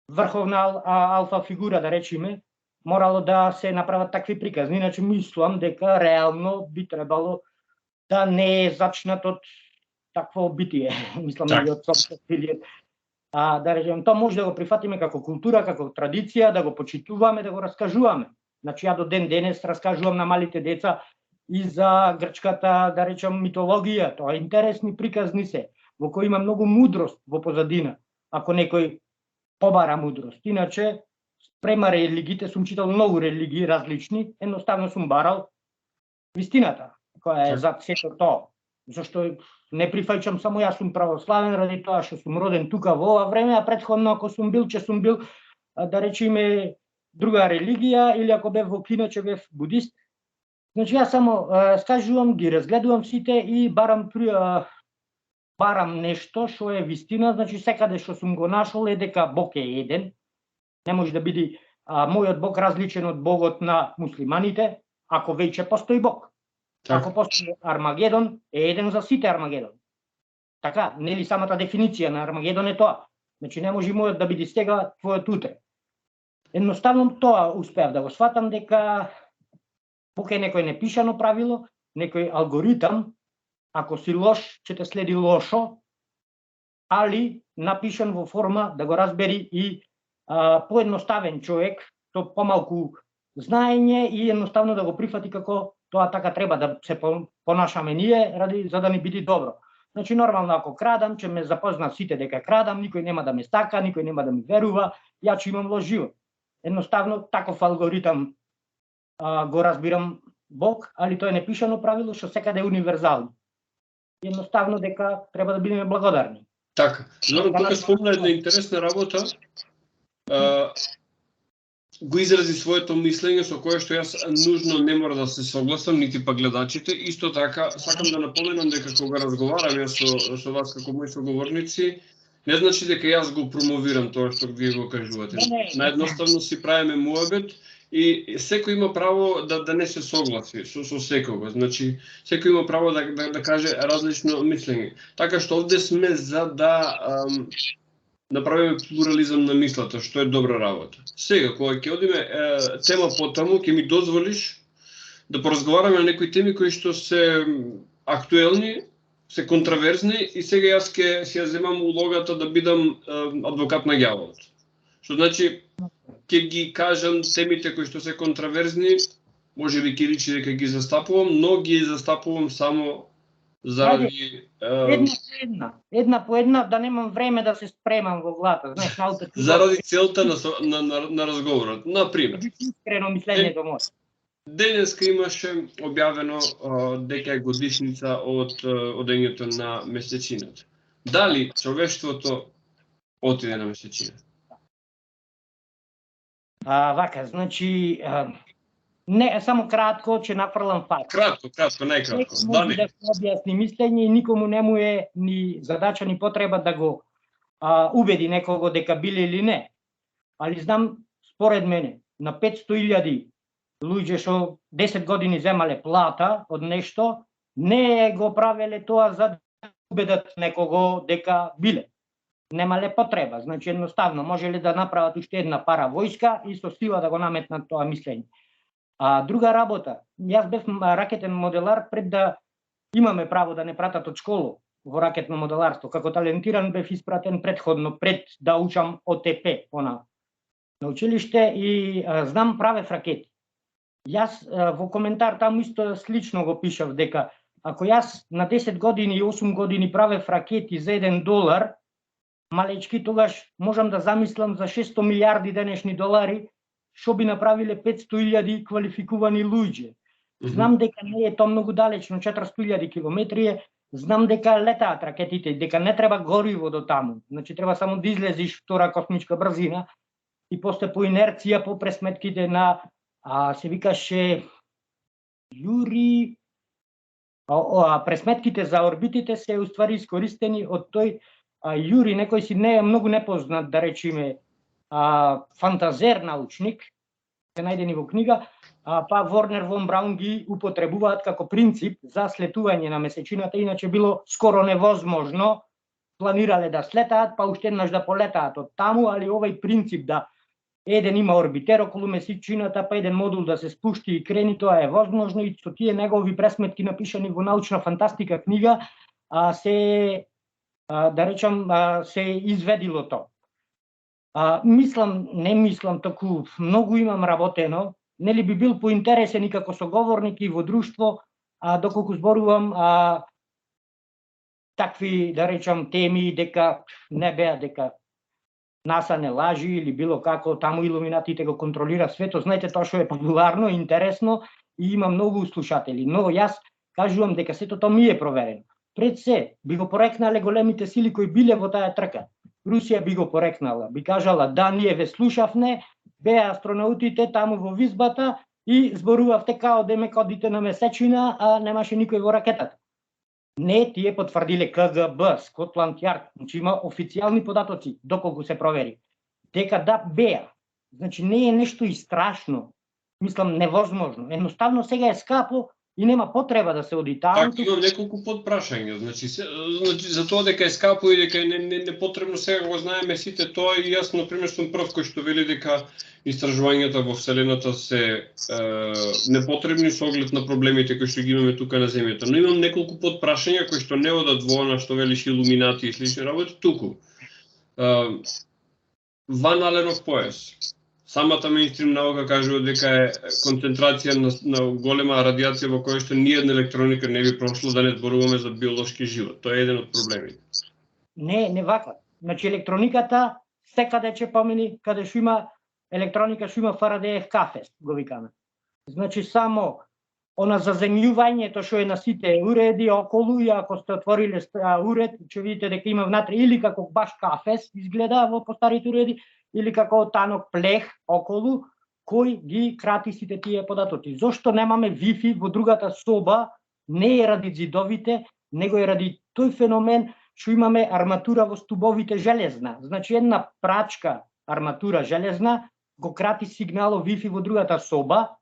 врховна алфа фигура, да речеме, морало да се направат такви приказни, иначе мислам дека реално би требало да не е зачнат од такво битие, мислам и од собствениот. Да речем, тоа може да го прифатиме како култура, како традиција, да го почитуваме, да го раскажуваме. Значи, ја до ден денес раскажувам на малите деца и за грчката, да речем, митологија. Тоа интересни приказни се, во кои има многу мудрост во позадина, ако некој побара мудрост. Иначе, спрема религиите, сум читал многу религии различни, едноставно сум барал вистината, која е зад сето тоа. Зашто не прифаќам само јас сум православен ради тоа што сум роден тука во ова време, а претходно ако сум бил, ќе сум бил, да речеме, друга религија, или ако бев во Кина, ќе бев будист. Значи јас само скажувам, ги разгледувам сите и барам нешто што е вистина, значи секаде што сум го нашол е дека Бог е еден, Не може да биде мојот Бог различен од Богот на муслиманите, ако веќе постои Бог. Ако постои Армагедон, е еден за сите Армагедон. Така, нели самата дефиниција на Армагедон е тоа. Значи не може мојот да биде сега, твојот утре. Едноставно тоа успеав да го сватам, дека Бог е некој непишано правило, некој алгоритам, ако си лош, ќе те следи лошо, али напишан во форма да го разбери и поедноставен човек, со помалку знаење и едноставно да го прифати како тоа така треба да се понашаме ние, за да ни биде добро. Значи, нормално, ако крадам, ќе ме запознат сите дека крадам, никој нема да ме стака, никој нема да ми верува, ја ќе имам лош живот. Едноставно, таков алгоритам го разбирам Бог, али тоа е непишано правило што секаде е универзално. Едноставно дека треба да бидеме благодарни. Така, Зоран тука спомна една интересна работа, го изрази своето мислење со кое што јас нужно не мора да се согласам, нити па гледачите. Исто така, сакам да напоменам дека кога разговарам јас со вас како мои соговорници, не значи дека јас го промовирам тоа што вие го кажувате. Наедноставно си правиме муабет и секој има право да не се согласи со секого. Значи, секој има право да каже различно мислење. Така што овде сме за да направиме плурализам на мислата, што е добра работа. Сега, кога ќе одиме тема по таму, ќе ми дозволиш да поразговараме на некои теми кои што се актуелни, се контраверзни и сега јас ќе си ја земам улогата да бидам адвокат на ѓаволот. Што значи, ќе ги кажам темите кои што се контраверзни, може би ќе речи дека ги застапувам, но ги застапувам само заради една по една, да немам време да се спремам во главата, знаеш, наутата. Заради целта на разговорот. Например, искрено мислењето може. Денеска имаше објавено дека е годишница од одењето на месечината. Дали човештвото отиде на месечината? Вака, значи, не, само кратко, ќе нафрлам факт. Кратко, најкратко. Да не. Да се објасни мислење и никому не му е ни задача ни потреба да го убеди некого дека биле или не. Али знам, според мене, на 500.000 луѓе што 10 години земале плата од нешто, не го правеле тоа за да убедат некого дека биле. Немале потреба, значи едноставно можеле да направат уште една пара војска и со сила да го наметнат тоа мислење. Друга работа, јас бев ракетен моделар пред да имаме право да не пратат од школа во ракетно моделарство. Како талентиран бев испратен предходно пред да учам ОТП на училиште и знам правев ракети. Јас во коментар таму исто слично го пишав дека ако јас на 10 години и 8 години правев ракети за $1, малечки, тогаш можам да замислам за 600 милиарди денешни долари што би направиле 500.000 квалификувани луѓе. Знам дека не е тоа многу далечно, 400.000 километри, знам дека летаат ракетите, дека не треба гориво до таму. Значи треба само да излезиш втора космичка брзина и после по инерција, по пресметките на се викаше Јури, пресметките за орбитите се уствари искористени од тој Јури, некој си не е многу непознат, да речеме, фантазер научник, се најдени во книга, па Ворнер фон Браун ги употребуваат како принцип за слетување на месечината, иначе било скоро невозможно, планирале да слетаат, па уште еднаш да полетаат од таму, али овој принцип да еден има орбитер околу месечината, па еден модул да се спушти и крени, тоа е возможно и со тие негови пресметки напишани во научна фантастика книга, се, да речам, се изведило тоа. Не мислам, току многу имам работено, нели би бил поинтересен и како соговорник и во друштво, доколку зборувам такви, да речам, теми дека не беа, дека НАСА не лажи или било како, таму илуминатите го контролира светот. Знаете, тоа што е популарно, интересно и има многу слушатели. Но јас кажувам дека сето тоа ми е проверено. Пред се би го порекнале големите сили кои биле во таа трка. Русија би го порекнала, би кажала да, ние ве слушавне, беа астронаутите таму во визбата и зборувавте као дека одите на месечина, а немаше никој во ракетата. Не, тие потврдиле КГБ, Скотланд Јард, значи има официјални податоци, доколку се провери, дека да беа. Значи не е нешто и страшно. Мислам невозможно. Едноставно сега е скапо и нема потреба да се оди таму. Така, имам неколку подпрашања. Значи, за тоа дека е скапо и дека е непотребно, сега го знаеме сите тоа и јас, например, сум прв кој што вели дека истражувањата во Вселената се непотребни со оглед на проблемите кои што ги имаме тука на Земјата. Но имам неколку подпрашања кои што не одат во она што велиш илуминати и слични работи, туку. Ван Аленов појас. Самата мејнстрим наука кажува дека е концентрација на голема радиација во која што ниједна електроника не би прошло, да не зборуваме за биолошки живот. Тоа е еден од проблемите. Не вака. Значи електрониката секаде ќе помини, каде што има електроника, што има Фарадеев кафес, го викаме. Значи само она заземјувањето што е на сите уреди околу, и ако сте отвориле уред, ќе видите дека има внатре или како баш кафес изгледа во постарите уреди, или како танок плех околу, кој ги крати сите тие податоци. Зошто немаме Wi-Fi во другата соба? Не е ради зидовите, него е ради тој феномен што имаме арматура во стубовите железна. Значи една прачка арматура железна го крати сигналот Wi-Fi во другата соба,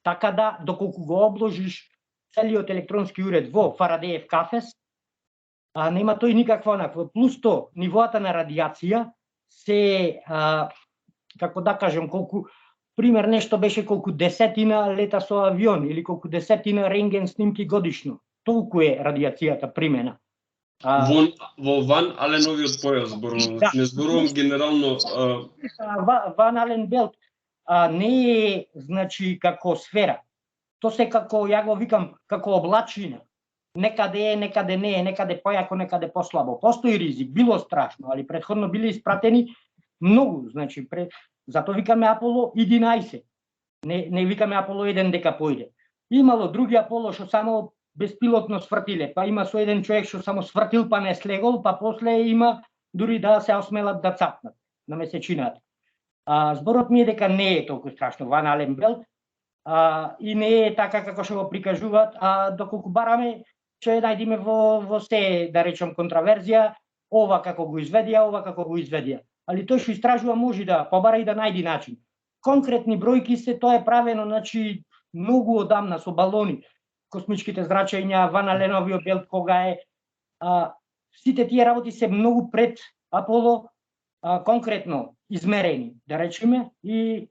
така да доколку го обложиш целиот електронски уред во Фарадеев кафес, нема тој никаква онаква. Плюс то, нивоата на радиација се, како да кажем, колку, пример нешто беше колку 10 лета со авион или колку 10 рентген снимки годишно. Толку е радиацијата примена. Во Ван Аленовиот појас зборувам, да. Не зборувам генерално. Ван Ален Белт не е, значи, како сфера. То се како, ја го викам, како облачина. Некаде е, некаде не е, некаде појако, некаде послабо. Постои ризик, било страшно, али претходно биле испратени многу, значи, затоа викаме Аполо 11. Не викаме Аполо 1 дека појде. Имало други Аполо што само беспилотно свртиле, па има со еден човек што само свртил па не слегол, па после има дури да се осмелат да цапнат на месечината. Зборот ми е дека не е толку страшно Ван Ален Белт, и не е така како што го прикажуваат, доколку бараме ќе најдеме во се, да речем, контраверзија, ова како го изведија, ова како го изведија. Али тој што истражува може да побара и да најди начин. Конкретни бројки се, тоа е правено, значи, многу одамна со балони, космичките зрачања, Ван Аленовиот Белт кога е. Сите тие работи се многу пред Аполо, конкретно измерени, да речеме, и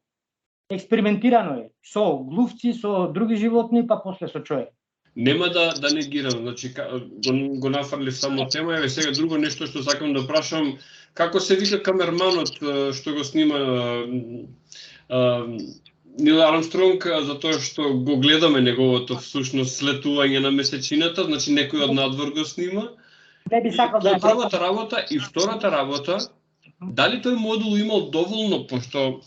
експериментирано е со глувци, со други животни, па после со човек. Нема да негирам, значи го нафрлив само тема, еве сега друго нешто што сакам да прашам, како се вика камерманот што го снима Нил Армстронг, затоа што го гледаме неговото всушност слетување на месечината, значи некој од надвор го снима. Не би сакал да првата работа и втората работа, дали тој модул имал доволно, пошто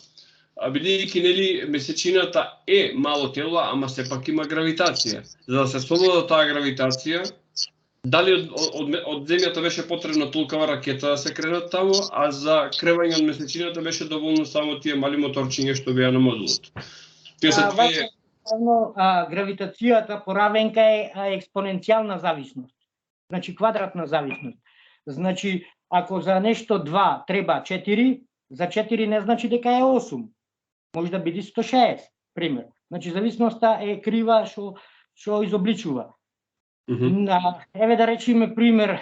бидејќи нели месечината е мало тело, ама сепак има гравитација. За да се совлада таа гравитација, дали од Земјата беше потребна толкова ракета да се кренат таму, а за кревање од месечината беше доволно само тие мали моторчиња што беа на модулот. Тие се две. Гравитацијата по равенка е експоненцијална зависност. Значи квадратна зависност. Значи ако за нешто 2 треба 4, за 4 не значи дека е 8. Може да биде 160, пример. Значи зависноста е крива што изобличува. Еве да речеме пример,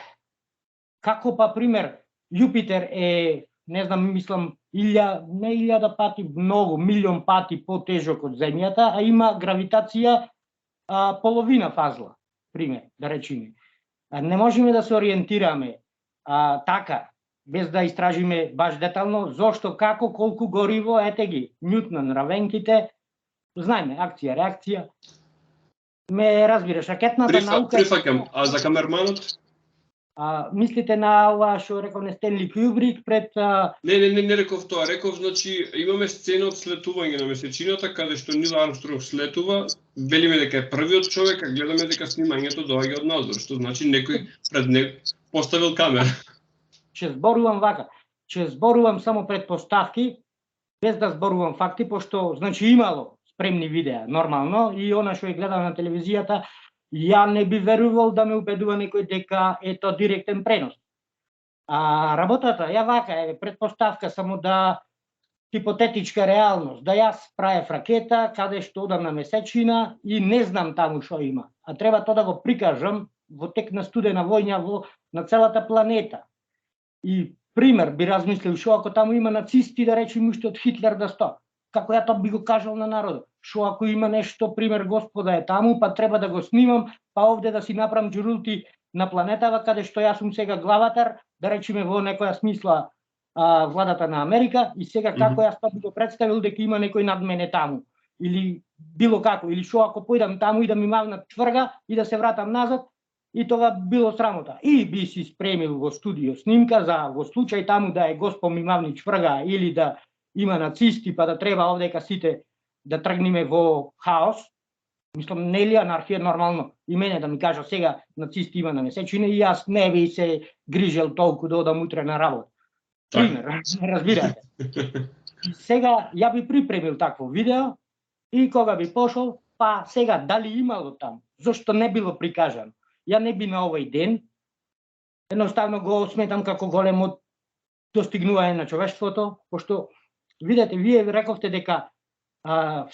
како па пример Јупитер е, не знам, мислам, не 1000 пати, многу, милион пати потежок од Земјата, а има гравитација половина фазла, пример, да речеме. Не можеме да се ориентираме така, без да истражиме баш детално, зошто, како, колку гориво, ете ги, Њутон, равенките, знаеме, акција, реакција. Ме разбираш, ракетната наука... Прифакам, а за камерманот? Мислите на ова што реков Стенли Кјубрик пред... Не реков тоа, реков, значи, имаме сцена од слетување на месечината, каде што Нил Армстронг слетува, велиме дека е првиот човек, а гледаме дека снимањето доаѓа од надвор, што значи некој пред него поставил камера. Ќе зборувам вака, ќе зборувам само предпоставки, без да зборувам факти, пошто, значи, имало спремни видеа, нормално, и она што ја гледам на телевизијата, ја не би верувал да ме убедува некој дека е тоа директен пренос. Работата, ја вака е предпоставка само да хипотетичка реалност, да јас правев ракета каде што одам на месечина и не знам таму што има, а треба тоа да го прикажам во тек на студена војна на целата планета. И пример би размислил што ако таму има нацисти, да речем уште од Хитлер да сто. Како ја тоа би го кажал на народот. Што ако има нешто, пример Господа е таму, па треба да го снимам, па овде да си направам џурулти на планетава каде што јас сум сега главатар, да речеме во некоја смисла владата на Америка, и сега како јас тоа би го представил дека има некој над мене таму, или било како, или што ако појдам таму и да ми мавнат чврга и да се вратам назад, и тоа било срамота. И би си спремил во студио снимка за во случај таму да е Господ ми мавни чврга или да има нацисти, па да треба овдека сите да тргнеме во хаос. Мислам, не ли анархија нормално и мене да ми кажа сега нацисти има на месечина и јас не би се грижел толку да одам утре на работа. Пример, разбирате. И сега ја би припремил такво видео и кога би пошол, па сега дали имало таму, зошто не било прикажано. Ја не би на овој ден, едноставно го сметам како големо достигнување на човештвото, пошто видете, вие рековте дека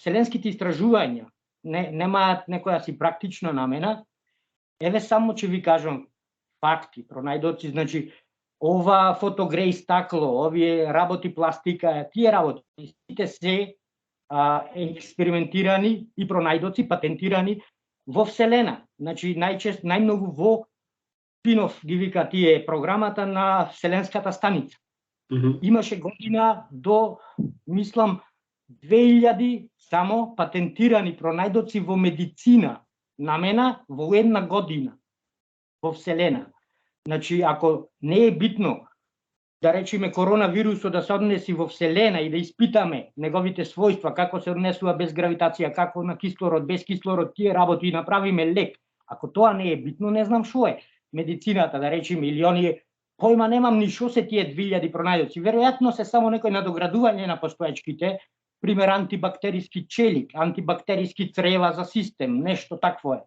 вселенските истражувања немаат некоја си практична намена. Еве само ќе ви кажам факти, пронајдоци, значи ова фотогреј стакло, овие работи пластика, тие работи, сите се експериментирани и пронајдоци, патентирани во Вселена. Значи најмногу во Пинов ги вика тие програмата на Вселенската станица. Имаше година до, мислам, 2000 само патентирани пронајдоци во медицина, намена во една година во Вселена. Значи, ако не е битно, да речеме коронавирусот да се однеси во Вселена и да испитаме неговите својства, како се однесува без гравитација, како на кислород, без кислород, тие работи и направиме лек. Ако тоа не е битно, не знам што е. Медицината, да речеме, или оние, појма немам ни што се тие 2000 пронајдоци. Веројатно се само некој надоградување на постоечките, пример антибактериски челик, антибактериски црева за систем, нешто такво е.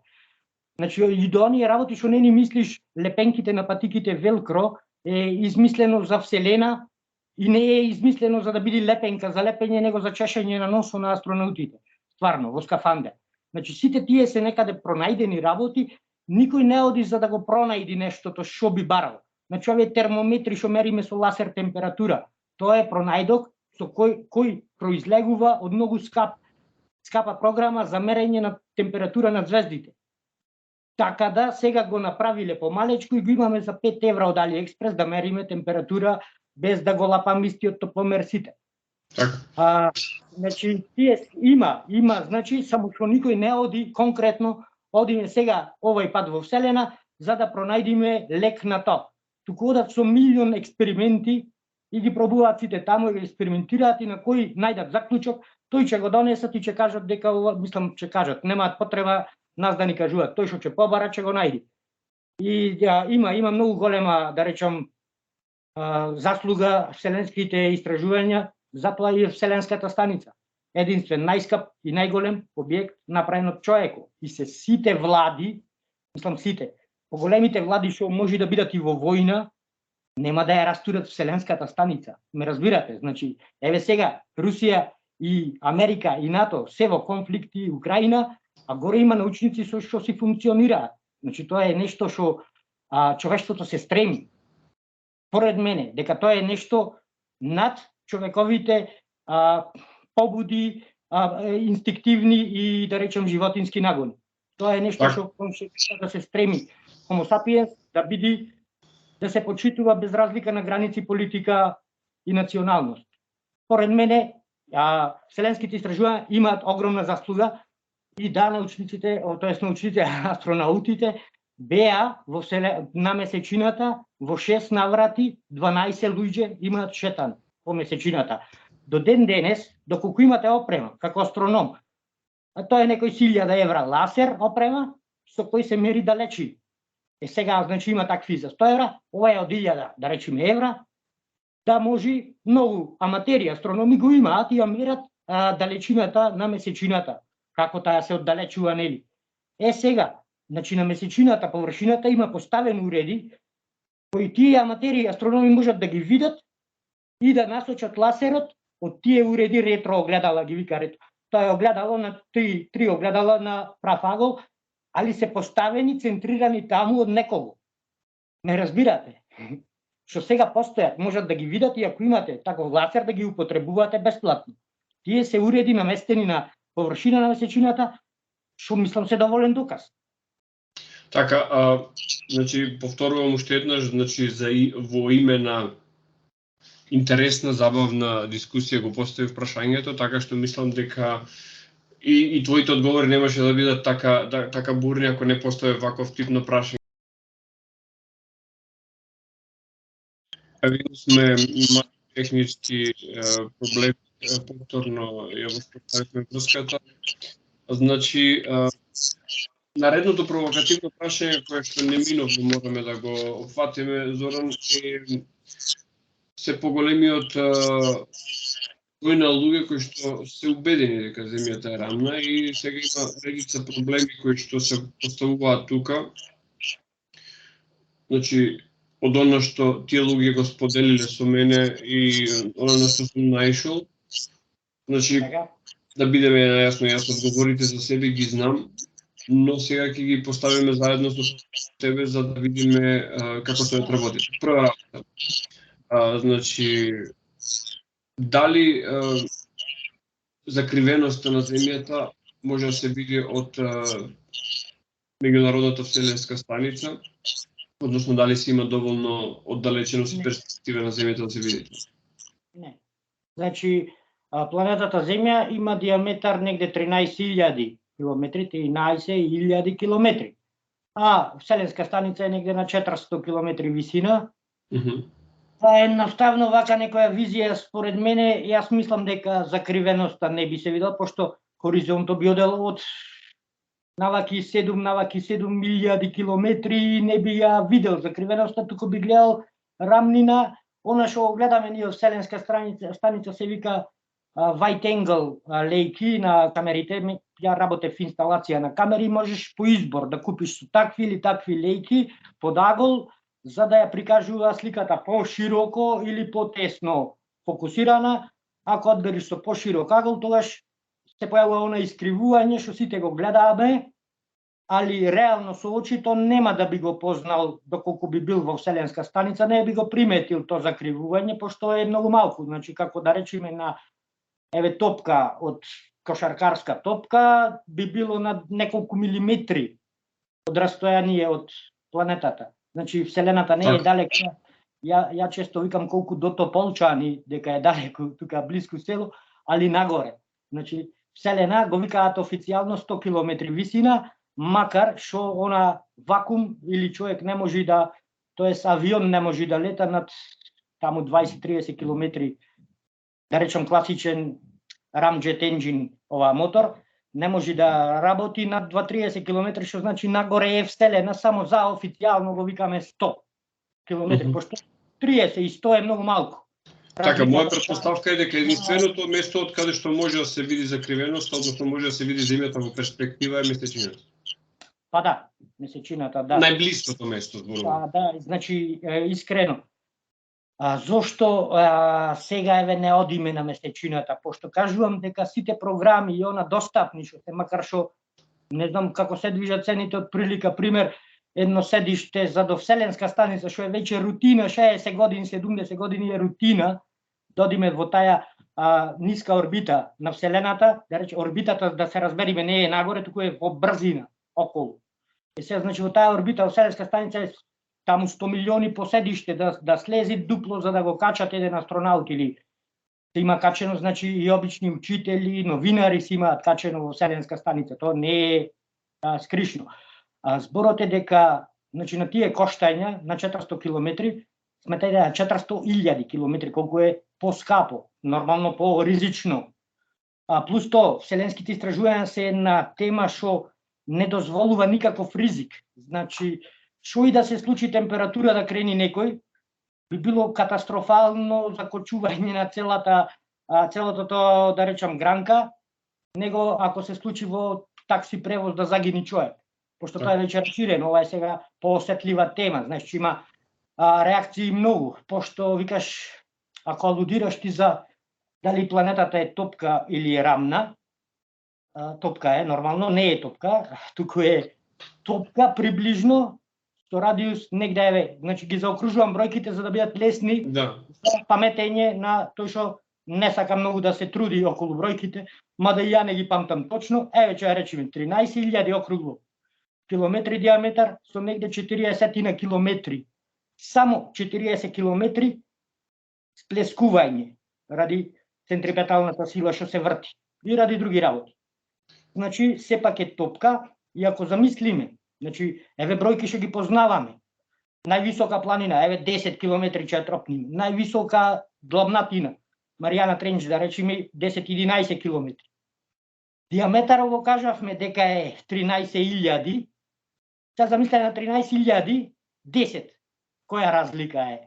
Значи, и до оние работи што не ни мислиш, лепенките на патиките велкро е измислено за Вселена и не е измислено за да биде лепенка за лепење, него за чешење на носо на астронавтите. Стварно, во скафандер. Значи, сите тие се некаде пронајдени работи, никој не оди за да го пронајди нештото што би барал. Значи, овие термометри што мериме со ласер температура, тоа е пронајдок со кој произлегува од многу скапа програма за мерење на температура на звездите. Така да сега го направиле помалечко и го имаме за 5 евра од AliExpress да мериме температура без да го лапам истиот топломер сите. Значи, тие има, значи, само што никој не оди конкретно, одиме сега овој пат во Вселена за да пронајдиме лек на тоа. Туку одат со милион експерименти и ги пробуваат сите таму, и ги експериментираат и на кој најдат заклучок, тој ќе го донесат и ќе кажат дека, мислам, ќе кажат, немаат потреба нас да ни кажуваат, тој што ќе побара, ќе го најди. И има многу голема, да речам, заслуга вселенските истражувања, затоа и Вселенската станица. Единствен, најскап и најголем објект направен од човекот. И се сите влади, мислам сите, поголемите влади што може да бидат и во војна, нема да ја растурат Вселенската станица. Ме разбирате? Значи, еве сега, Русија и Америка и НАТО се во конфликти, Украина, а горе има научници со што си функционираат. Значи, тоа е нешто што човештвото се стреми. Поред мене, дека тоа е нешто над човековите побуди, инстинктивни и, да речем, животински нагони. Тоа е нешто што да се стреми Homo sapiens да биде, да се почитува без разлика на граници, политика и националност. Поред мене, вселенските истражувања имаат огромна заслуга и да, научниците, астронаутите беа на месечината во 6 наврати, 12 луѓе имаат шетан по месечината. До ден денес, доколку имате опрема како астроном, тоа е некој 1000 евра ласер опрема со кој се мери далечи. Сега, значи, има такви за 100 евра, ова е од 1000, да речеме, евра, да може многу аматери, астрономи го имаат и ја мерат далечината на месечината, како таа се оддалечува, нели? Сега, значи, на месечината, површината има поставени уреди, кои тие аматери астрономи можат да ги видат и да насочат ласерот од тие уреди ретро огледала ги вика ретро. Тоа е огледало на три огледала на прав агол, али се поставени, центрирани таму од некого. Не разбирате. Што сега постојат, можат да ги видат и ако имате таков лазер да ги употребувате бесплатно. Тие се уреди наместени на површина на месечината, што мислам се доволен доказ. Така, значи повторувам уште еднаш, значи во име на интересна, забавна дискусија го поставив прашањето, така што мислам дека и твоите одговори немаше да бидат така бурни ако не постои ваков тип на прашање. Види сме технички проблеми, повторно ја воспоставивме врската. Значи, наредното провокативно прашање кое што неминовно мораме да го опфатиме, Зоран, е се поголемиот број на луѓе кои што се убедени дека земјата е рамна и сега има редица проблеми кои што се поставуваат тука. Значи, од она што тие луѓе го споделиле со мене и она на што сум наишол. Значи, да бидеме најасно, јас одговорите за себе ги знам, но сега ќе ги поставиме заедно со тебе за да видиме како тоа работи. Прва работа. Значи, дали закривеноста на земјата може да се види од меѓународната вселенска станица, односно дали се има доволно оддалеченост и перспектива на земјата да се види? Не. Значи, планетата Земја има диаметар негде 13.000 километри, 13.000 километри. А вселенска станица е негде на 400 километри висина. Тоа е наставно вака некоја визија, според мене, јас мислам дека закривеноста не би се видела, пошто хоризонтот би одел од наваки 7.000 километри, не би ја видел закривеноста, туку би гледал рамнина. Она што гледаме ние вселенска станица се вика wide angle лејки на камерите. Ја работев в инсталација на камери, можеш по избор да купиш со такви или такви лејки под агол, за да ја прикажува сликата по-широко или по-тесно фокусирана. Ако одбериш со по-широк агол, тогаш се појавува она искривување што сите го гледааме, али реално со очито нема да би го познал доколку би бил во вселенска станица, не би го приметил тоа закривување, пошто е многу малку. Значи, како да речеме на топка од кошаркарска топка, би било на неколку милиметри од растојание од планетата. Значи, вселената не е далека. Ја често викам колку до Тополчани, дека е далеко, тука близко село, али нагоре. Значи, вселена го викаат официјално 100 километри висина, макар што она вакуум или човек не може да, тоест авион не може да лета над таму 20-30 километри, да речем класичен Ramjet engine, ова мотор, не може да работи над 2-30 километри, што значи нагоре е вселена, само за официјално го викаме 100 километри, пошто 30 и 100 е многу малку. Така, моја претпоставка е дека единственото место од каде што може да се види закривеност, односно може да се види земјата во перспектива е месечината. Па да, месечината, да. Најблиското место, зборувам. Па да, значи, искрено. Зошто сега еве не одиме на месечината? Пошто кажувам дека сите програми и она достапни што се, макар што не знам како се движат цените од прилика, пример, едно седиште за до вселенска станица што е веќе рутина, 60 години, 70 години е рутина, додиме во таа ниска орбита на вселената, да рече орбитата, да се разбериме, не е нагоре, туку е во брзина околу. И се значи во таа орбита вселенска станица е таму 100 милиони поседиште да слези дупло за да го качат еден астронаут или се има качено, значи и обични учители, новинари се имаат качено во вселенска станица. Тоа не е скришно. Зборот е дека значи на тие коштања на 400 километри, сметајте на 400.000 километри, колку е поскапо, нормално поризично. Плюс тоа, вселенските истражувања се една тема што не дозволува никаков ризик. Значи, што и да се случи температура да крени некој, би било катастрофално закочување на целото тоа, да речам, гранка, него ако се случи во такси превоз да загини човек. Пошто тоа е веќе расширено, ова е сега поосетлива тема, значи има реакции многу, пошто викаш, ако алудираш ти за дали планетата е топка или е рамна. Топка е, нормално, не е топка, туку е топка приближно, со радиус негде еве, значи ги заокружувам бројките за да бидат лесни за паметење на тој што не сака многу да се труди околу бројките, мада и ја не ги памтам точно, еве ќе ја речеме 13.000 округло километри диаметар со негде 40 километри. Само 40 километри сплескување ради центрипеталната сила што се врти и ради други работи. Значи, сепак е топка и ако замислиме, значи, еве бројки што ги познаваме, највисока планина, еве 10 километри ќе ја тропниме, највисока длабнатина, Маријана Тренч, да речеме 10-11 километри. Диаметарово кажавме дека е 13.000, сега замислете на 13.000, 10. Која разлика е?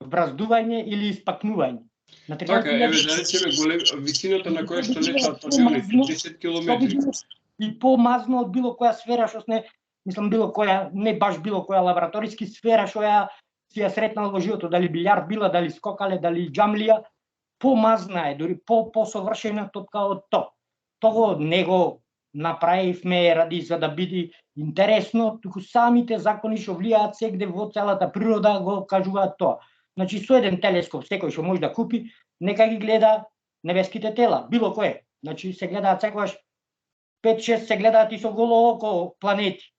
Вбраздување или испакнување? Така, еве да речеме висината на која што летаат авионите, 10 километри. И помазно од било која сфера што сме, мислам било која, не баш било која лабораториски сфера што ја си ја сретнал во животот, дали билјард била, дали скокале, дали џамлија, помазна е, дури посовршена топка од то. Того не го направивме ради за да биде интересно, туку самите закони што влијаат сегде во целата природа го кажуваат тоа. Значи со еден телескоп секој што може да купи, нека ги гледа небеските тела, било кое. Значи се гледаат секогаш 5-6 се гледаат и со голо око планети.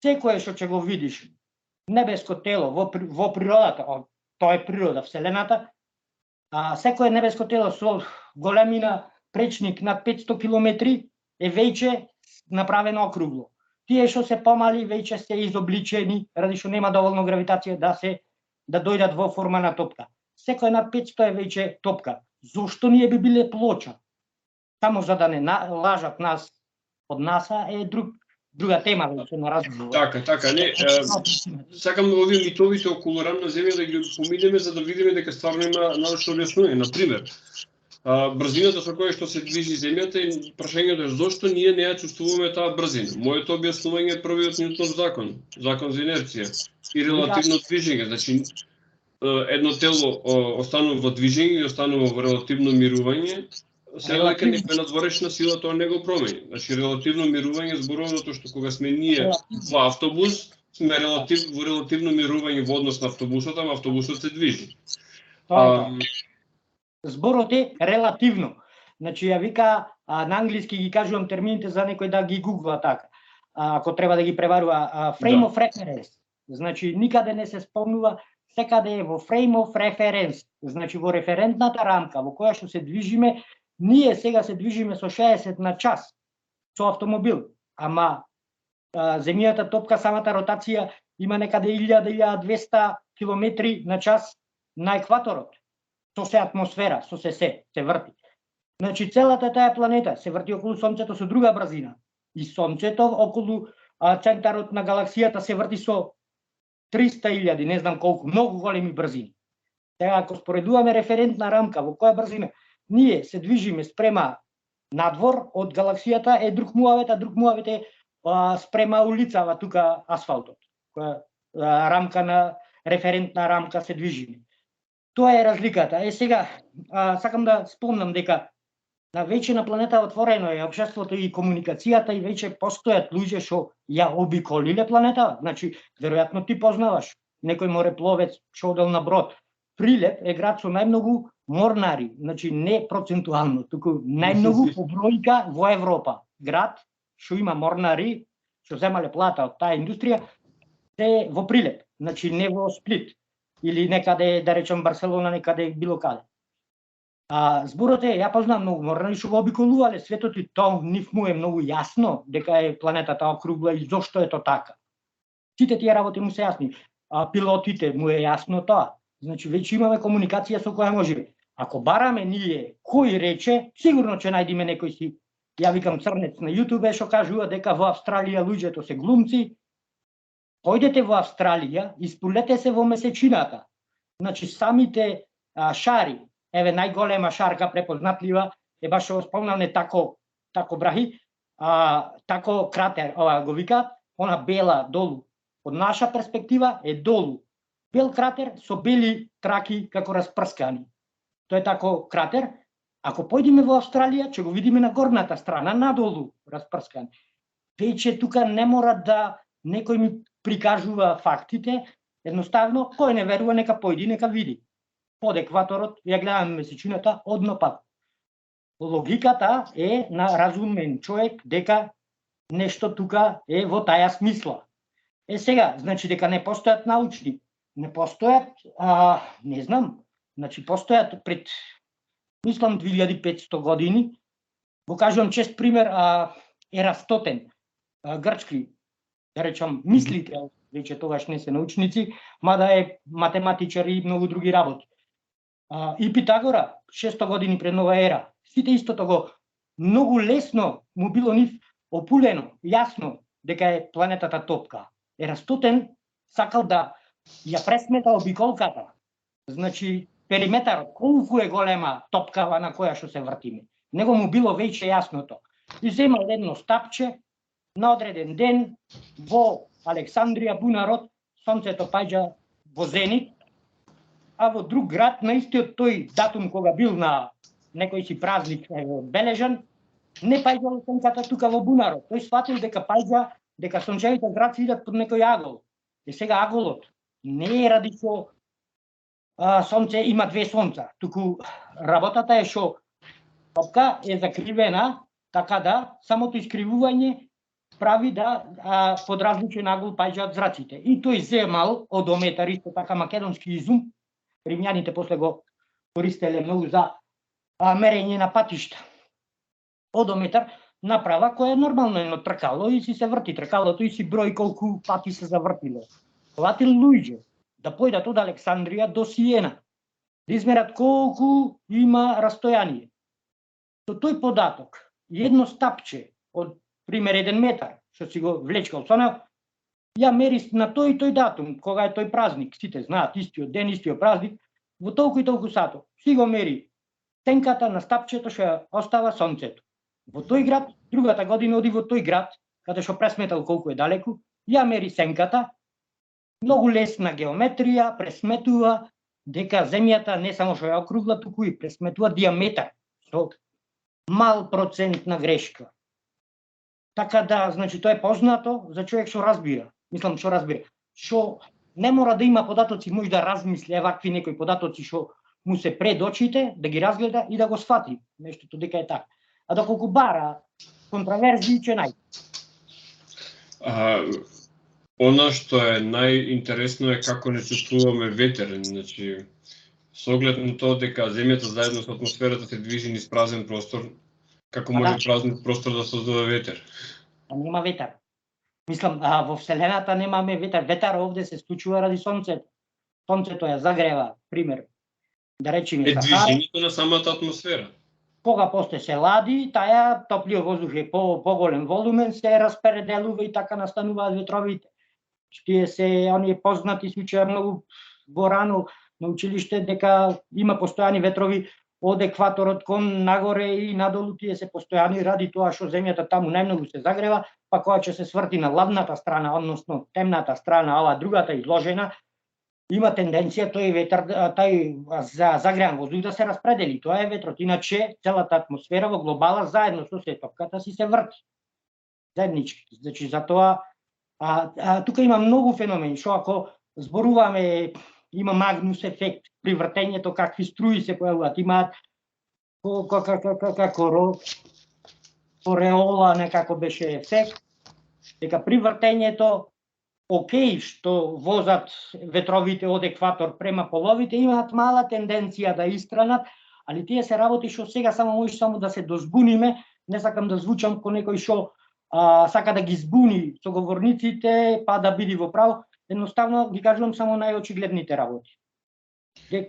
Секое што ќе го видиш небеско тело во природата, тоа е природа, вселената, секое небеско тело со големина пречник над 500 километри е веќе направено округло. Тие што се помали веќе се изобличени, ради што нема доволно гравитација да дојдат во форма на топка. Секој над 500 е веќе топка. Зошто ние би биле плоча? Само за да не лажат нас од НАСА е друга тема веќе на разговор. Така, не. Сакам да овие митовите околу рамна земја да ги поминеме за да видиме дека стварно има научно објаснување. На пример, брзината со која што се движи земјата и прашањето е зошто ние не ја чувствуваме таа брзина. Моето објаснување е првиот Ньютонов закон за инерција и релативно движење. Значи, едно тело останува во движење и останува во релативно мирување, се дека некоја надворешна сила тоа не го промени. Значи, релативно мирување зборува затоа што кога сме ние во автобус, сме во релативно мирување во однос на автобусот, ама автобусот се движи. Зборот е релативно. Значи, ја вика, на англиски ги кажувам термините за некој да ги гугла така. Ако треба да ги преварува, frame of reference. Значи, никаде не се спомнува, секаде е во frame of reference. Значи, во референтната рамка во која што се движиме, ние сега се движиме со 60 на час со автомобил, ама земјата топка, самата ротација има некаде 1000-1200 километри на час на екваторот. Со се атмосфера, со се врти. Значи целата таа планета се врти околу Сонцето со друга брзина. И Сонцето околу центарот на галаксијата се врти со 300.000, не знам колку, многу големи брзини. Сега ако споредуваме референтна рамка во која брзина ние се движиме спрема надвор од галаксијата е друг муавет е спрема улицава тука асфалтот. Која рамка на референтна рамка се движиме. Тоа е разликата. Сега сакам да спомнам дека веќе на планета отворено е општеството и комуникацијата и веќе постојат луѓе што ја обиколиле планета. Значи, веројатно ти познаваш некој морепловец што одел на брод. Прилеп е град со најмногу морнари, значи не процентуално, туку најмногу по бројка во Европа. Град што има морнари, што земале плата од таа индустрија, е во Прилеп, значи не во Сплит или некаде, да речем Барселона, некаде било каде. Зборот е, ја познам многу морнари што го обиколувале светот и тоа нив му е многу јасно дека е планетата округла и зошто е тоа така. Сите тие работи му се јасни. Пилотите му е јасно тоа. Значи веќе имаме комуникација со која можеме. Ако бараме ние кој рече, сигурно ќе најдеме некој си, ја викам црнец на YouTube што кажува дека во Австралија луѓето се глумци. Појдете во Австралија, испулете се во месечината. Значи самите шари, еве најголема шарка препознатлива е баш што спомнаме тако брахи, тако кратер, ова го викаат, она бела долу. Од наша перспектива е долу. Бел кратер со бели траки како распрскани. тој е тако кратер. Ако појдеме во Австралија, ќе го видиме на горната страна, надолу распрскан. Веќе тука не мора да некој ми прикажува фактите, едноставно кој не верува нека појди, нека види. Под екваторот ја гледаме месечината однопат. Логиката е на разумен човек дека нешто тука е во таја смисла. Сега, значи дека не постојат научни, не постојат, не знам, значи постојат пред, мислам, 2500 години. Го кажувам чест пример, Ерафтотен, грчки, да речам, мислител, веќе тогаш не се научници, мада е математичар и многу други работи. И Питагора, 600 години пред нова ера, сите истото го многу лесно му било нив опулено, јасно дека е планетата топка. Ерафтотен сакал да ја пресмета обиколката, значи периметарот, колку е голема топкава на која што се вртиме. Него му било веќе јасното. И земал едно стапче, на одреден ден во Александрија, бунарот, сонцето паѓа во зенит, а во друг град, на истиот тој датум кога бил на некој си празник бележан, не паѓа сонцата тука во бунарот. Тој сватил дека паѓа, дека сончевите зраци идат под некој агол. И сега аголот не е ради што сонце има две сонца, туку работата е што топка е закривена, така да самото искривување прави да под различен агол паѓаат зраците. И тој земал одометар, исто така македонски изум, римјаните после го користеле многу за мерење на патишта. Одометар направа која е нормално едно тркало и си се врти тркалото и си брои колку пати се завртило. Платил луѓе да појдат од Александрија до Сиена, да измерат колку има растојание. Со тој податок, едно стапче од пример 1 метар, што си го влечкал со него, ја мери на тој и тој датум, кога е тој празник, сите знаат, истиот ден, истиот празник, во толку и толку сато, си го мери сенката на стапчето што ја остава сонцето. Во тој град, другата година оди во тој град, каде што пресметал колку е далеку, ја мери сенката, многу лесна геометрија, пресметува дека земјата не само што ја округла, туку и пресметува диаметар со мал процент на грешка. Така да, значи, тоа е познато за човек што разбира. Мислам што разбира. Што не мора да има податоци, може да размисли вакви некои податоци што му се пред очите, да ги разгледа и да го сфати. Нештото дека е така. А доколку бара контраверзии, ќе најде. Она што е најинтересно е како не чувствуваме ветер. Значи, со оглед на тоа дека земјата заедно со атмосферата се движи низ празен простор, како може празен простор да создаде ветер? Нема ветер. Мислам, во Вселената немаме ветер. Ветер овде се случува ради сонцето. Сонцето ја загрева, пример. Да речеме Сахара. Движењето на самата атмосфера. Кога после се лади, таја топлиот воздух е поголем волумен, се распределува и така настануваат ветровите. Тие се оние познати случаи многу порано на училиште дека има постојани ветрови од екваторот кон нагоре и надолу, тие се постојани ради тоа што земјата таму најмногу се загрева, па кога ќе се сврти на ладната страна, односно темната страна, ова другата изложена, има тенденција тој ветер, тај загреан воздух да се распредели. Тоа е ветрот. Иначе целата атмосфера во глобала заедно со световката си се врти. Заеднички. Значи затоа тука има многу феномени, што ако зборуваме, има Магнус ефект при вртењето, какви струи се појавуваат, имаат како ореола, некако беше ефект, дека при вртењето окей што возат ветровите од екватор према половите, имаат мала тенденција да истранат, али тие се работи што сега може само да се дозбуниме, не сакам да звучам ко некој што сака да ги збуни соговорниците, па да биде во право, едноставно ги кажувам само најочигледните работи.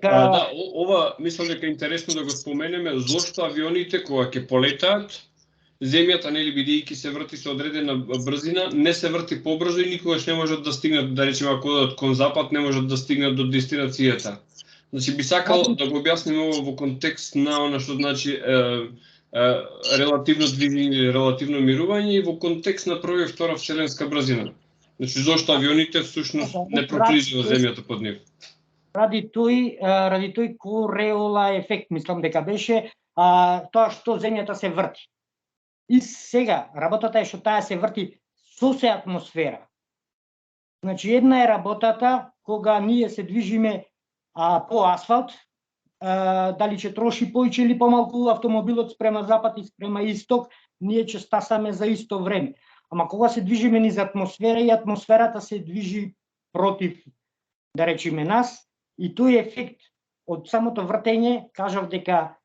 Да, ова мислам дека е интересно да го споменеме, зошто авионите кога ќе полетаат, земјата нели бидејќи се врти со одредена брзина, не се врти побрзо и никогаш не можат да стигнат, да речеме ако одат кон запад, не можат да стигнат до дестинацијата. Значи би сакал да го објасниме ова во контекст на она што значи релативно движење, релативно мирување и во контекст на прва и втора вселенска брзина. Значи зошто авионите всушност не проклизува земјата под нив. ради тој Кореола ефект, мислам дека беше тоа што земјата се врти. И сега работата е што таа се врти со се атмосфера. Значи една е работата кога ние се движиме по асфалт, дали ќе троши поиќе или помалку автомобилот спрема запад и спрема исток, ние ќе стасаме за исто време. Ама кога се движиме низ атмосфера и атмосферата се движи против, да речеме нас, и тој ефект од самото вртење, кажав дека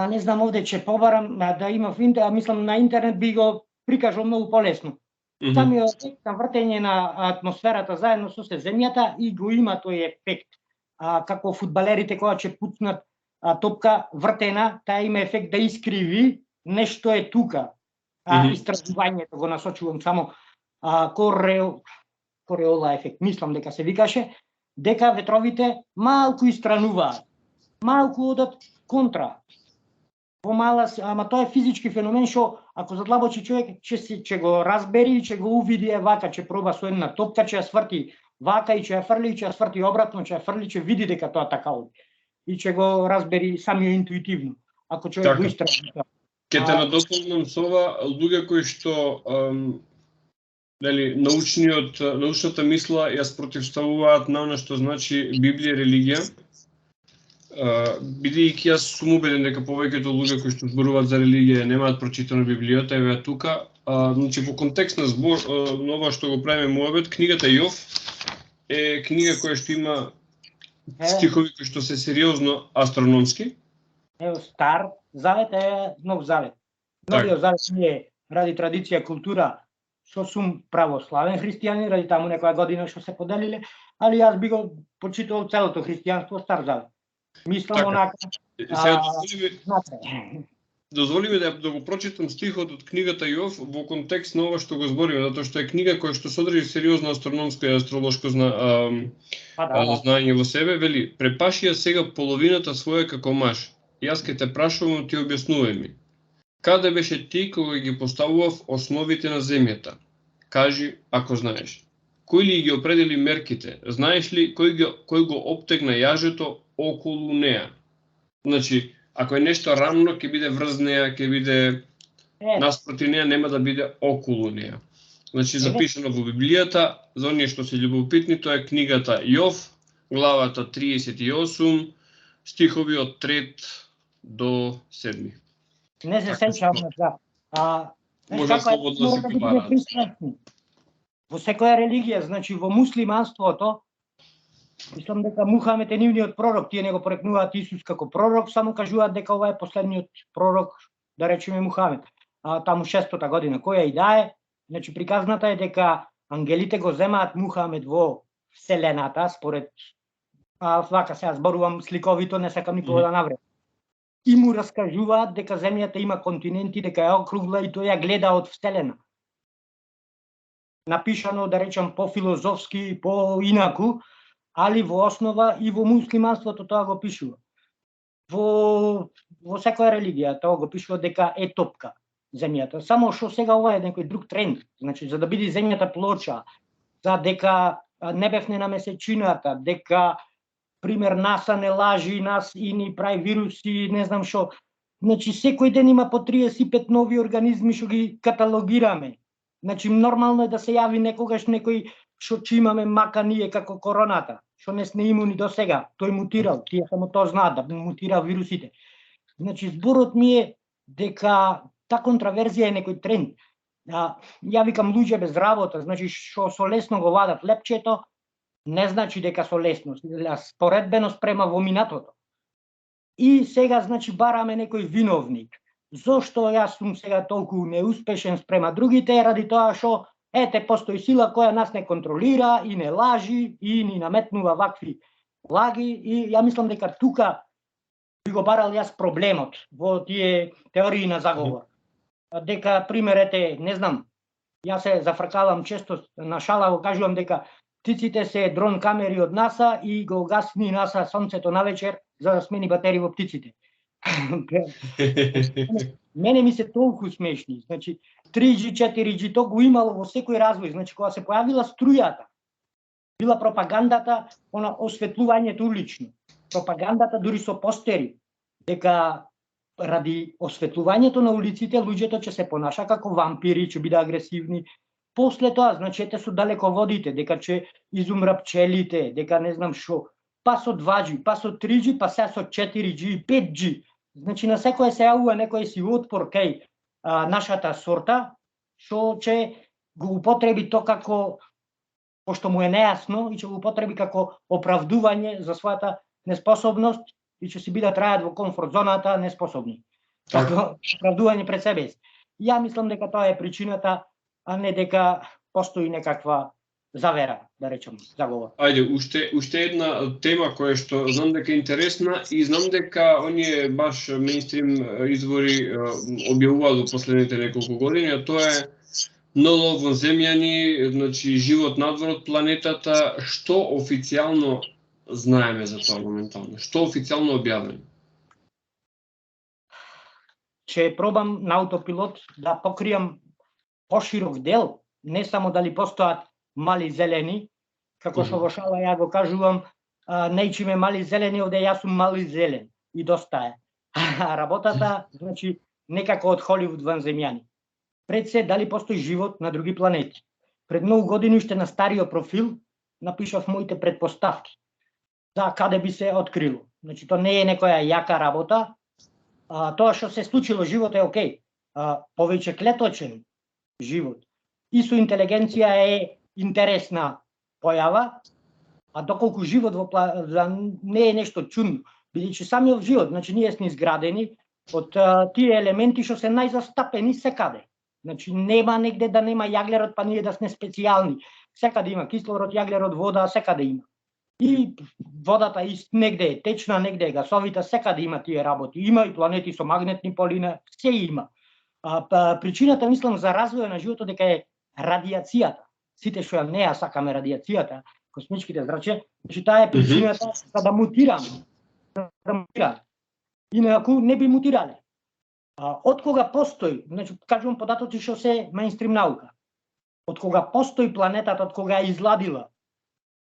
не знам, овде ќе побарам да има мислам на интернет би го прикажал многу полесно. Самиот ефект на вртење на атмосферата заедно со земјата и го има тој ефект. Како фудбалерите кога ќе пуцнат топка вртена, таа има ефект да искриви нешто е тука. Истражувањето го насочувам само Кореола ефект, мислам дека се викаше, дека ветровите малку истрануваат, малку одат контра. Помала, ама тоа е физички феномен што ако задлабочи човек ќе го разбери и ќе го увиди вака, ќе проба со една топка, ќе ја сврти вака и ќе ја фрли, ќе ја сврти обратно, ќе ја фрли, ќе види дека тоа така оди. И ќе го разбери самиот интуитивно. Ако човек го истражи. Ке те надополнам со ова, луѓе кои што научната мисла ја спротивставуваат на она што значи Библија и религија. Бидејќи јас сум убеден дека повеќето луѓе кои што зборуваат за религија немаат прочитано Библијата, еве тука, значи во контекст на збор на ова што го правиме муабет, книгата Јов е книга која што има стихови кои што се сериозно астрономски. Ево Стар Завет е Нов Завет. Новиот Завет е ради традиција, култура, што сум православен христијанин, ради таму некоја година што се поделиле, али јас би го почитувал целото христијанство Стар Завет. Мислам онака. Дозволи ми да го прочитам стихот од книгата Јов во контекст на ова што го збориме, затоа што е книга која што содржи сериозно астрономско и астролошко знаење во себе. Вели: препаши ја сега половината своја како маж. Јас ке те прашувам, ти објаснувај ми. Каде беше ти кога ги поставував основите на земјата? Кажи, ако знаеш. Кој ли ги определи мерките? Знаеш ли кој го обтегна јажето околу неа? Значи, ако е нешто рамно, ќе биде врз неа, ќе биде наспроти неа, нема да биде околу неа. Значи, запишано во Библијата, за оние што се љубопитни, тоа е книгата Јов, главата 38, стихови од 3 до 7. Не се сеќавам за. Може слободно да се побараат. Во секоја религија, значи во муслиманството, мислам дека Мухамед е нивниот пророк, тие не го порекнуваат Исус како пророк, само кажуваат дека ова е последниот пророк, да речеме Мухамед. Таму 600-та година, која и да е, значи приказната е дека ангелите го земаат Мухамед во вселената, според вака сега зборувам сликовито, не сакам никога да навредам. И му раскажуваат дека земјата има континенти, дека е округла и тој ја гледа од вселена. Напишано, да речам, по-филозофски, по-инаку, али во основа и во муслиманството тоа го пишува. Во секоја религија тоа го пишува дека е топка земјата. Само што сега ова е некој друг тренд. Значи, за да биде земјата плоча, за дека не бевне на месечината, дека пример НАСА не лажи нас и ни прави вируси, не знам што. Значи, секој ден има по 35 нови организми што ги каталогираме. Значи, нормално е да се јави некогаш некој што ќе имаме мака ние како короната, што не сме имуни до сега. Тој мутирал, тие само тоа знаат, да мутира вирусите. Значи, зборот ми е дека та контраверзија е некој тренд. Ја викам луѓе без работа, значи што со лесно го вадат лепчето, не значи дека со лесно, споредбено спрема во минатото. И сега, значи, бараме некој виновник. Зошто јас сум сега толку неуспешен спрема другите, ради тоа што ете, постои сила која нас не контролира и не лажи и ни наметнува вакви лаги, и ја мислам дека тука би го барал јас проблемот во тие теории на заговор. Дека, примерете, не знам, јас се зафркавам често, на шала го кажувам дека птиците се дрон камери од НАСА и го гасни НАСА сонцето навечер за да смени батерии во птиците. Мене ми се толку смешни. Значи, 3G, 4G, то го имало во секој развој. Значи, кога се појавила струјата, била пропагандата, она осветлувањето улично. Пропагандата дури со постери, дека ради осветлувањето на улиците луѓето ќе се понаша како вампири, ќе биде агресивни. После тоа, значи, ете со далеководите, дека ќе изумра пчелите, дека не знам што, па со 2G, па со 3G, па сега со 4G и 5G. Значи, на секој се јавува некој си отпор кај нашата сорта, што ќе го употреби то како, пошто му е нејасно, и ќе го употреби како оправдување за својата неспособност и ќе си бидат трајат во комфорт зоната неспособни. Како оправдување пред себе си. Ја мислам дека тоа е причината, а не дека постои некаква завера, да речем, заговор. Ајде, уште една тема која што знам дека е интересна и знам дека оние баш мејнстрим извори објавуваат во последните неколку години, а тоа е НЛО вонземјани, значи живот надвор од планетата. Што официјално знаеме за тоа моментално? Што официјално објавено? Ќе пробам на аутопилот да покријам поширок дел, не само дали постојат мали зелени, како што во шала ја го кажувам, нејчиме мали зелени, овде јас сум мали зелен и доста е. Работата, значи, некако од Холивуд вонземјани. Пред се, дали постои живот на други планети. Пред многу години уште на стариот профил напишав моите предпоставки за каде би се открило. Значи, тоа не е некоја јака работа. Тоа што се случило, живот е окей. Повеќе клеточен живот и со интелигенција е интересна појава, а доколку живот во не е нешто чудно, бидејќи самиот живот, значи ние сме изградени од тие елементи што се најзастапени секаде. Значи нема негде да нема јаглерод, па ние да сме специјални. Секаде има кислород, јаглерод, вода, секаде има. И водата негде е течна, негде е гасовита, секаде има тие работи. Има и планети со магнетни полина, се има. Причината, мислам, за развој на животот дека е радијацијата. Сите што ја неа сакаме радијацијата, космичките зраче, значи таа е причината за да мутираме. Инаку не би мутирале. Од кога постои, значи кажувам податоци што се мејнстрим наука. Од кога постои планетата, од кога е изладила,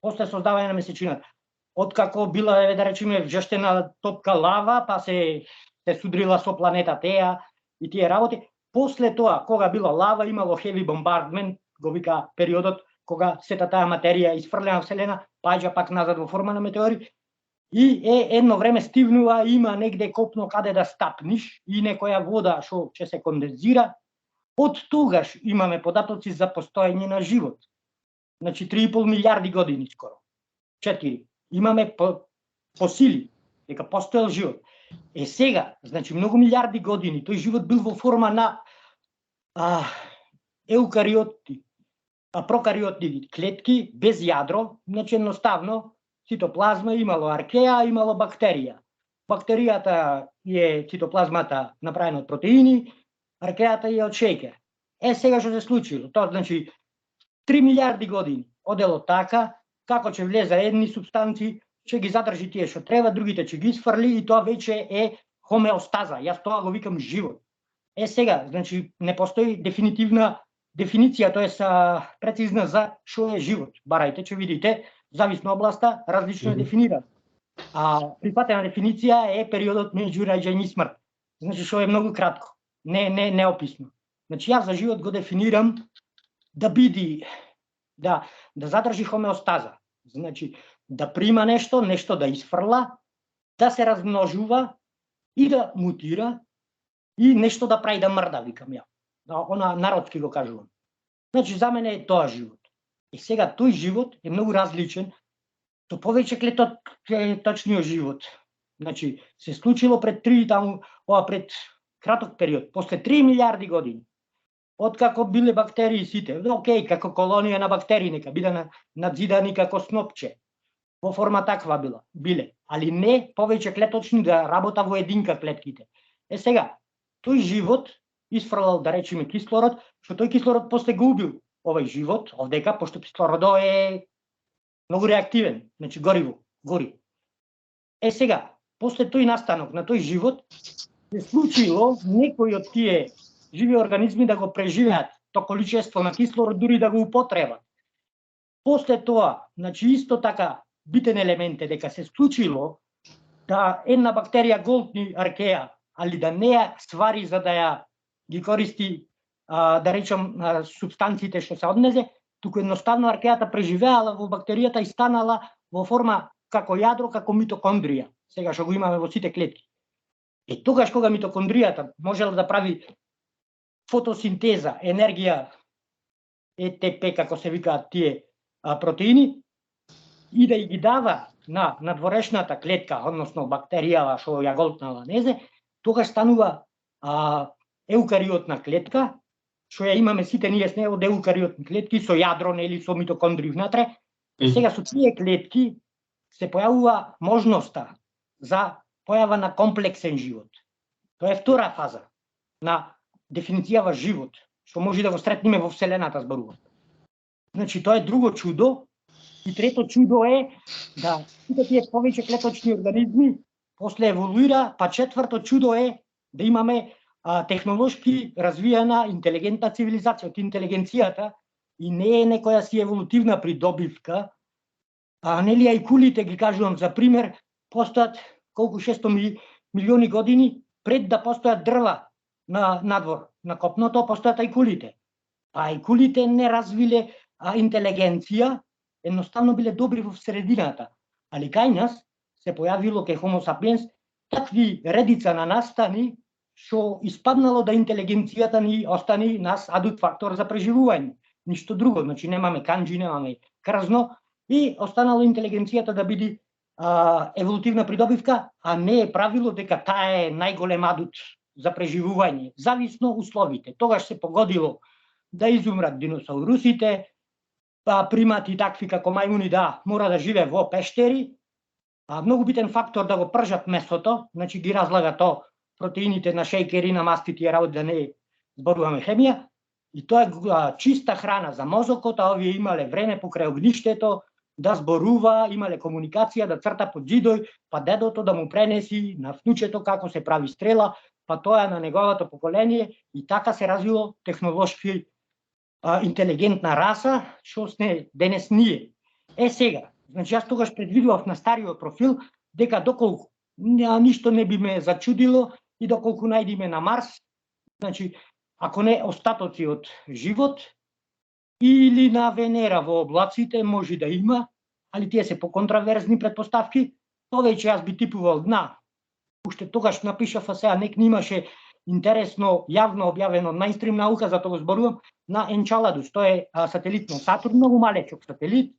после создавање на месечината, од како била, да речеме, вжештена топка лава, па се судрила со планета Теја и тие работи. После тоа, кога била лава, имало heavy bombardment, го вика периодот кога сета таа материја изфрлена во Вселена, паѓа пак назад во форма на метеори, и едно време стивнува, има негде копно каде да стапниш и некоја вода што ќе се кондензира. Од тогаш имаме податоци за постоење на живот. Значи 3,5 милиарди години скоро. 4. Имаме по сили дека постоел живот. Сега, значи многу милиарди години, тој живот бил во форма на еукариоти, прокариотни клетки без јадро, значи едноставно цитоплазма, имало аркеа, имало бактерија. Бактеријата е цитоплазмата направена од протеини, аркеата е од шеќер. Сега што се случило? Тоа значи 3 милиарди години одело така, како ќе влезе едни субстанции, ќе ги задржи тие што треба, другите ќе ги изфрли и тоа веќе е хомеостаза. Јас тоа го викам живот. Сега, значи не постои дефинитивна дефиниција, тоа е прецизна за што е живот. Барајте, ќе видите, зависно областа, различно е дефинирана. Прифатена дефиниција е периодот меѓу раѓање и смрт. Значи што е многу кратко, не описно. Значи јас за живот го дефинирам да биде, да задржи хомеостаза. Значи да прима нешто да изфрла, да се размножува и да мутира и нешто да прави да мрда, викам ја. Она народски го кажувам. Значи за мене е тоа живот. И сега тој живот е многу различен со повеќе клеточниот живот. Значи се случило пред пред краток период, после 3 милиарди години. Откако биле бактерии сите, окей, како колонија на бактерии нека биде надзидани како снопче. Во форма таква биле, али не повеќе клеточни да работа во единка клетките. Сега, тој живот изфрлал, да речеме, кислород, што тој кислород после го убил овој живот, овдека, пошто кислородот е многу реактивен, значи гори. Сега, после тој настанок на тој живот, се случило некои од тие живи организми да го преживеат то количество на кислород, дури да го употребат. После тоа, значи исто така битен елемент е дека се случило да една бактерија голтни аркеја, али да не ја свари за да ја ги користи, да речем, субстанциите што се однезе, туку едноставно аркејата преживеала во бактеријата и станала во форма како јадро, како митокондрија, сега што го имаме во сите клетки. И тогаш кога митокондријата можела да прави фотосинтеза, енергија, ЕТП, како се викаат тие протеини, и да ги дава на надворешната клетка, односно бактеријава што ја голтнала незе, тогаш станува еукариотна клетка, што ја имаме сите ние с неа од еукариотни клетки со јадро, нели, со митокондри внатре. Сега со тие клетки се појавува можноста за појава на комплексен живот. Тоа е втора фаза на дефиницијава живот, што може да го сретнеме во Вселената, зборувам. Значи, тоа е друго чудо. И трето чудо е да сите тие повеќе клеточни организми после еволуира, па четврто чудо е да имаме технолошки развиена интелигентна цивилизација. Од интелигенцијата и не е некоја си еволутивна придобивка, нели, и кулите ги кажувам за пример, постојат колку 600 милиони години пред да постојат дрва на надвор, на копното, постојат ајкулите. Ајкулите не развиле интелигенција, едноставно биле добри во средината. Али кај нас се појавило кај Homo sapiens такви редица на настани што испаднало да интелигенцијата ни остани нас адут фактор за преживување. Ништо друго, значи немаме канџи, немаме крзно и останало интелигенцијата да биде еволутивна придобивка, а не е правило дека таа е најголем адут за преживување, зависно условите. Тогаш се погодило да изумрат диносаурусите, примати такви како мајмуни мора да живее во пештери. Многу битен фактор да го пржат месото, значи ги разлага протеините на шејкери, на масти, тие работи, да не зборуваме хемија. И тоа е чиста храна за мозокот, а овие имале време покрај огништето да зборува, имале комуникација, да црта под џидој, па дедото да му пренеси на внучето како се прави стрела, па тоа на неговото поколение, и така се развило технолошки интелигентна раса, што сме денес ние. Сега, значи јас тогаш предвидував на стариот профил дека доколку ништо не би ме зачудило и доколку најдеме на Марс, значи ако не остатоци од живот, или на Венера во облаците може да има, али тие се поконтраверзни предпоставки, повеќе јас би типувал уште тогаш напишав, а сега нек имаше интересно, јавно објавено мајнстрим наука, за тоа зборувам, на Енчаладус. Тоа е сателит на Сатурн, многу малечок сателит,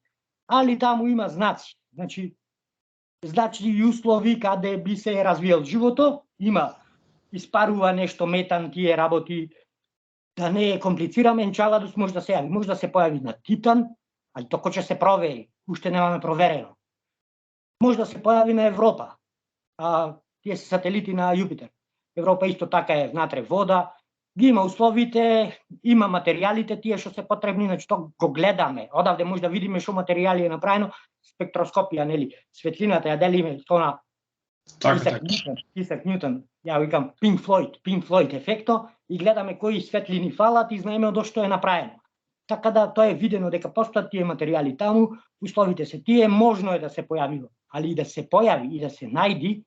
али таму има знаци. Значи и услови каде би се развиел живото, има, испарува нешто метан, тие работи, да не е комплицираме. Енчаладус може да се јави, може да се појави на Титан, али токо ќе се провери, уште немаме проверено. Може да се појави на Европа, тие се сателити на Јупитер. Европа исто така е внатре вода, ги има условите, има материјалите тие што се потребни, значи тоа го гледаме. Одавде може да видиме што материјали е направено, спектроскопија, нели, светлината ја делиме со на Исак Њутон, ја викам Pink Floyd ефекто, и гледаме кои светлини фалат и знаеме од што е направено. Така да тоа е видено дека постојат тие материјали таму, условите се тие, можно е да се појави, али и да се појави и да се најди,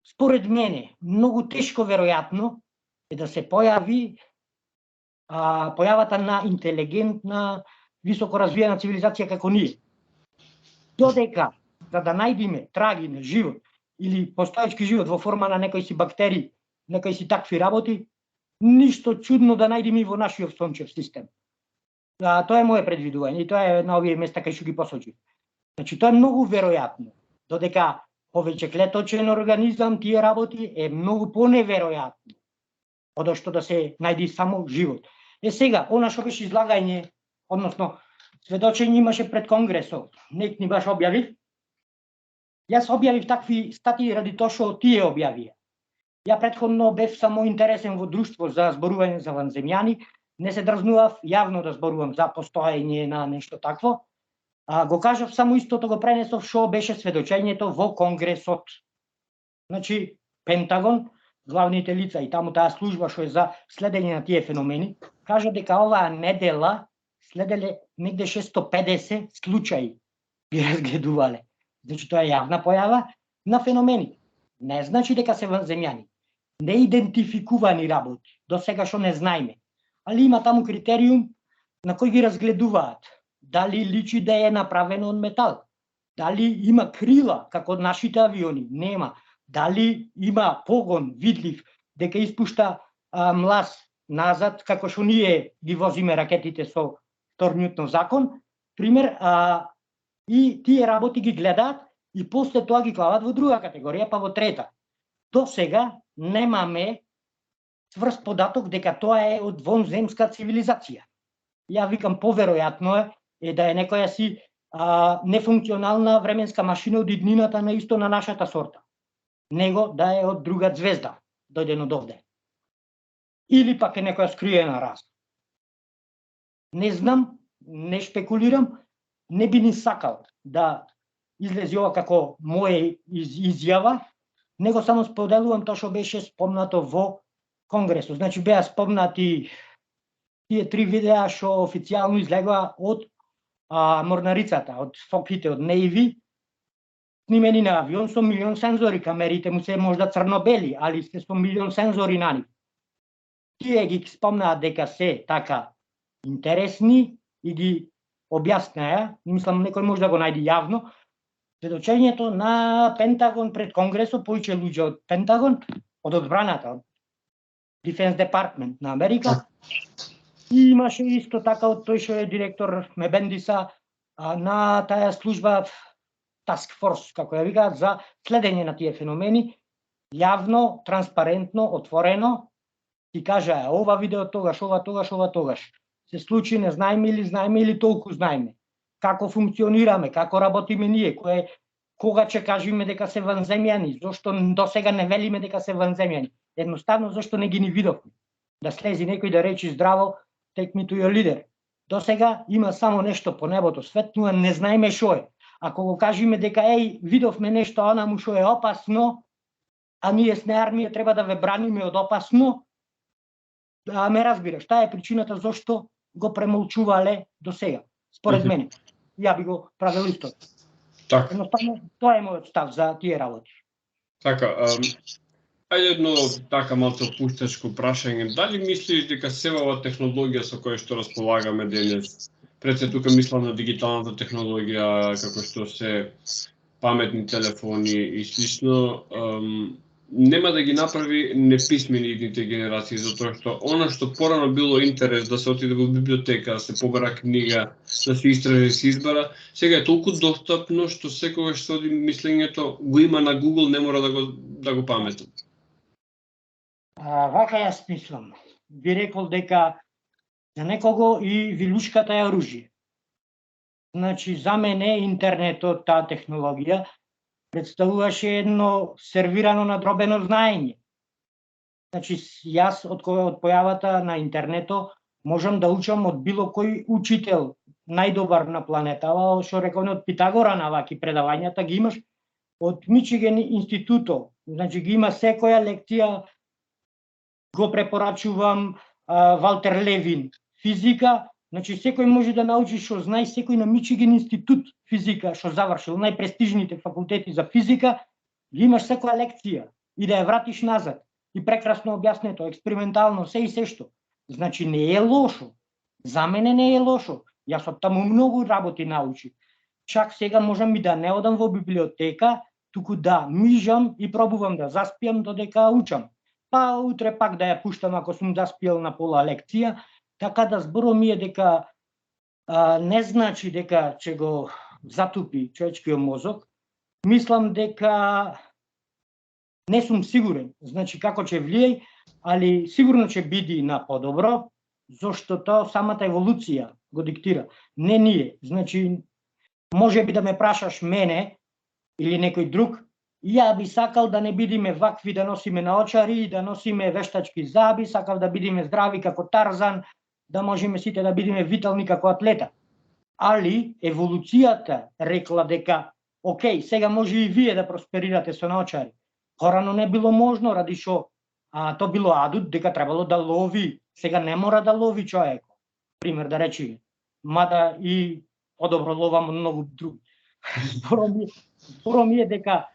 според мене, многу тешко веројатно е да се појави појавата на интелигентна, високо развиена цивилизација како ние. Додека, за да најдиме траги на живот или постоечки живот во форма на некои си бактерии, некои си такви работи, ништо чудно да најдиме и во нашиот сончев систем. Тоа е моје предвидување и тоа е на овие места кај што ги посочив. Значи, тоа е многу веројатно, додека повеќе клеточен организам, тие работи е многу поневеројатно од што да се најди само живот. Сега, она што беше излагање, односно сведочење имаше пред Конгресот, нек ни баш објавив. Јас објавив такви статии ради тоа што тие објавија. Ја претходно бев само интересен во друштво за зборување за ванземјани, не се дрзнував јавно да зборувам за постоење на нешто такво. Го кажав само истото, го пренесов што беше сведочењето во Конгресот. Значи, Пентагон, главните лица и таму таа служба што е за следење на тие феномени, кажа дека оваа недела следеле негде 650 случаи ги разгледувале. Значи тоа е јавна појава на феномени. Не значи дека се ванземјани. Неидентификувани работи, до сега што не знаеме. Али има таму критериум на кој ги разгледуваат. Дали личи да е направено од метал? Дали има крила, како од нашите авиони? Нема. Дали има погон видлив, дека испушта млаз назад, како што ние ги возиме ракетите со Торњутнов закон, пример, и тие работи ги гледаат и после тоа ги клават во друга категорија, па во трета. До сега немаме цврст податок дека тоа е од вонземска цивилизација. Ја викам поверојатно е да е некоја си нефункционална временска машина од иднината на исто на нашата сорта, него да е од друга звезда, дојден од овде. Или пак е некоја скриена раса. Не знам, не шпекулирам, не би ни сакал да излези ова како моја изјава, него само споделувам тоа што беше спомнато во Конгресот. Значи беа спомнати тие 3 видеа што официјално излегоа од морнарицата, од фоките, од Navy, снимени на авион со милион сензори. Камерите му се можда црно-бели, али се со милион сензори на нив. Тие ги спомнаат дека се така интересни и ги објаснеа, мислам некој може да го најде јавно, сведочењето на Пентагон пред Конгресот, повеќе луѓе од Пентагон, од одбраната, од Defense Department на Америка. И имаше исто така од тој што е директор Мебендиса на таа служба Task Force, како ја викаат, за следење на тие феномени, јавно, транспарентно, отворено, ти кажа ова видео тогаш, ова тогаш, ова тогаш. Се случи, не знаеме или толку знаеме. Како функционираме, како работиме ние, кога ќе кажеме дека се ванземјани, зошто до сега не велиме дека се ванземјани. Едноставно зашто не ги ни видовме. Да слези некој да речи здраво, take me to your leader. До сега има само нешто по небото светнува, не знаеме што е. Ако го кажеме дека видовме нешто онаму што е опасно, а ние сме армија треба да ве браниме од опасно, ме разбираш, таа е причината зашто го премолчувале до сега. Според мене. Ја би го правил исто. Така. Едноставно, тоа е мојот став за тие работи. Така, ајде едно така малку опуштачко прашање. Дали мислиш дека сева ова технологија со која што располагаме денес, пред се тука мислам на дигиталната технологија, како што се паметни телефони и слично, нема да ги направи неписмени идните генерации, затоа што она што порано било интерес да се отиде во библиотека, да се побара книга, да се истражи, се избара, сега е толку достапно што секогаш се оди мислењето го има на Google, не мора да го паметам. Вака јас мислам. Би рекол дека за некого и вилушката е оружје. Значи, за мене интернетот, таа технологија, представуваше едно сервирано надробено знаење. Значи, јас од појавата на интернетот можам да учам од било кој учител, најдобар на планетава, што рековме од Питагора на ваки предавањата ги имаш од Мичиген институто. Значи, ги има секоја лекција, го препорачувам Валтер Левин, физика. Значи, секој може да научи што знае, секој на Мичиген институт физика, што завршил најпрестижните факултети за физика, ги имаш секоја лекција и да ја вратиш назад. И прекрасно објаснето, експериментално, се и се што. Значи, не е лошо. За мене не е лошо. Јас од таму многу работи научив. Чак сега можам и да не одам во библиотека, туку да мижам и пробувам да заспиам додека учам. Па утре пак да ја пуштам ако сум заспиел на пола лекција, така да зборот ми е дека не значи дека ќе го затупи човечкиот мозок. Мислам дека не сум сигурен, значи како ќе влијај, али сигурно ќе биде на подобро, зашто тоа самата еволуција го диктира, не ние. Значи, може би да ме прашаш мене или некој друг, ја би сакал да не бидиме вакви, да носиме наочари, да носиме вештачки заби, сакав да бидиме здрави како Тарзан, да можеме сите да бидиме витални како атлета. Али еволуцијата рекла дека, окей, сега може и вие да просперирате со наочари. Порано не било можно, ради шо то било адут дека требало да лови. Сега не мора да лови човек. Пример да речи. мада и одобрувам многу други. Зборо ми е дека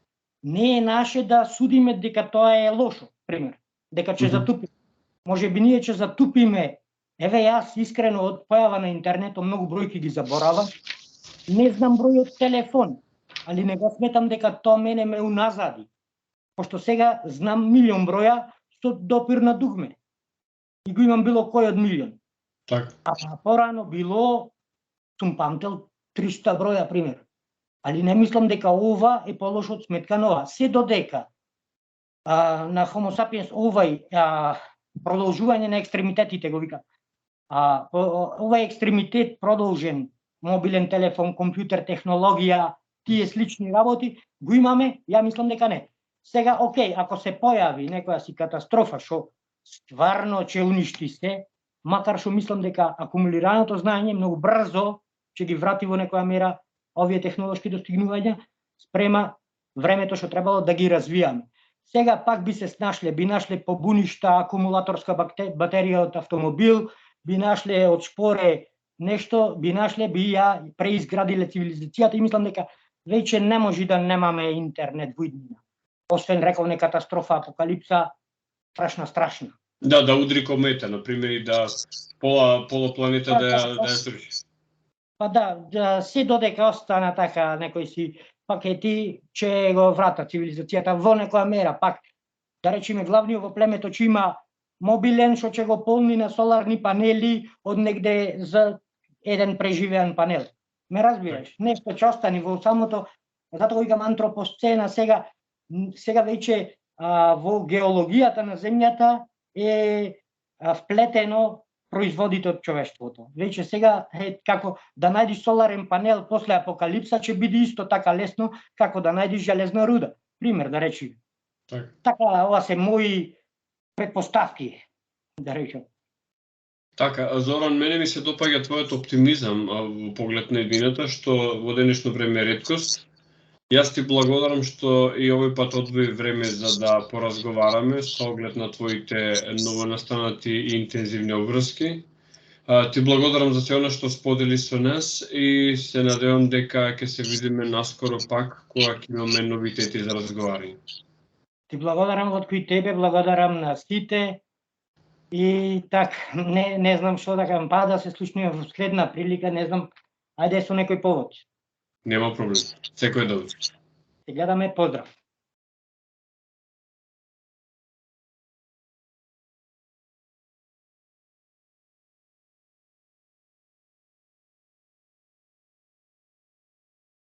не е наше да судиме дека тоа е лошо, пример, дека ќе затупи. Може би ние ќе затупиме. Еве јас искрено од појава на интернетот многу бројки ги заборавам. Не знам бројот телефон, али не го сметам дека тоа мене ме уназади. Пошто сега знам милион броја со допир на дугме. И го имам било кој од милион. Так. А порано било, сум памтел 300 броја, пример. Али не мислам дека ова е полошо од сметка на ова. Се додека на Homo sapiens овај продолжување на екстремитетите го вика. Овај екстремитет продолжен, мобилен телефон, компјутер, технологија, тие слични работи, го имаме, ја мислам дека не. Сега, окей, ако се појави некоја си катастрофа, што стварно ќе уништи се, макар што мислам дека акумулираното знаење многу брзо ќе ги врати во некоја мера овие технолошки достигнувања спрема времето што требало да ги развијаме. Сега пак би се снашле, би нашле побуништа акумулаторска батерија од автомобил, би нашле од шпоре нешто, би ја преизградиле цивилизацијата и мислам дека веќе не може да немаме интернет во иднина. Освен рековне катастрофа, апокалипса, страшна. Да удри комета, например, и да пола планета да ја сруши. Па да, се додека остана така некои си пакети, че го врата цивилизацијата во некоја мера, пак да речеме главниот во племето че има мобилен што ќе го полни на соларни панели од негде за еден преживеан панел. Ме разбираш? Нешто ќе остане во самото, затоа викам антропосцена сега веќе во геологијата на земјата е вплетено производите од човештвото. Веќе сега како да најдиш соларен панел после апокалипса ќе биде исто така лесно како да најдиш железна руда. Пример да речи. Така, ова се мои предпоставки, да речем. Така, Зоран, мене ми се допаѓа твојот оптимизам во поглед на иднината, што во денешно време е реткост. Јас ти благодарам што и овој пат одвои време за да поразговараме со оглед на твоите новонастанати и интензивни обврски. Ти благодарам за се она што сподели со нас и се надевам дека ќе се видиме наскоро пак кога ќе имаме новитети за разговарање. Ти благодарам од кој тебе, благодарам на сите и так не знам што да кажам, па да се слушнеме во следна прилика, не знам, ајде со некој повод. Нема проблем. Секој добро. Те гледаме, поздрав.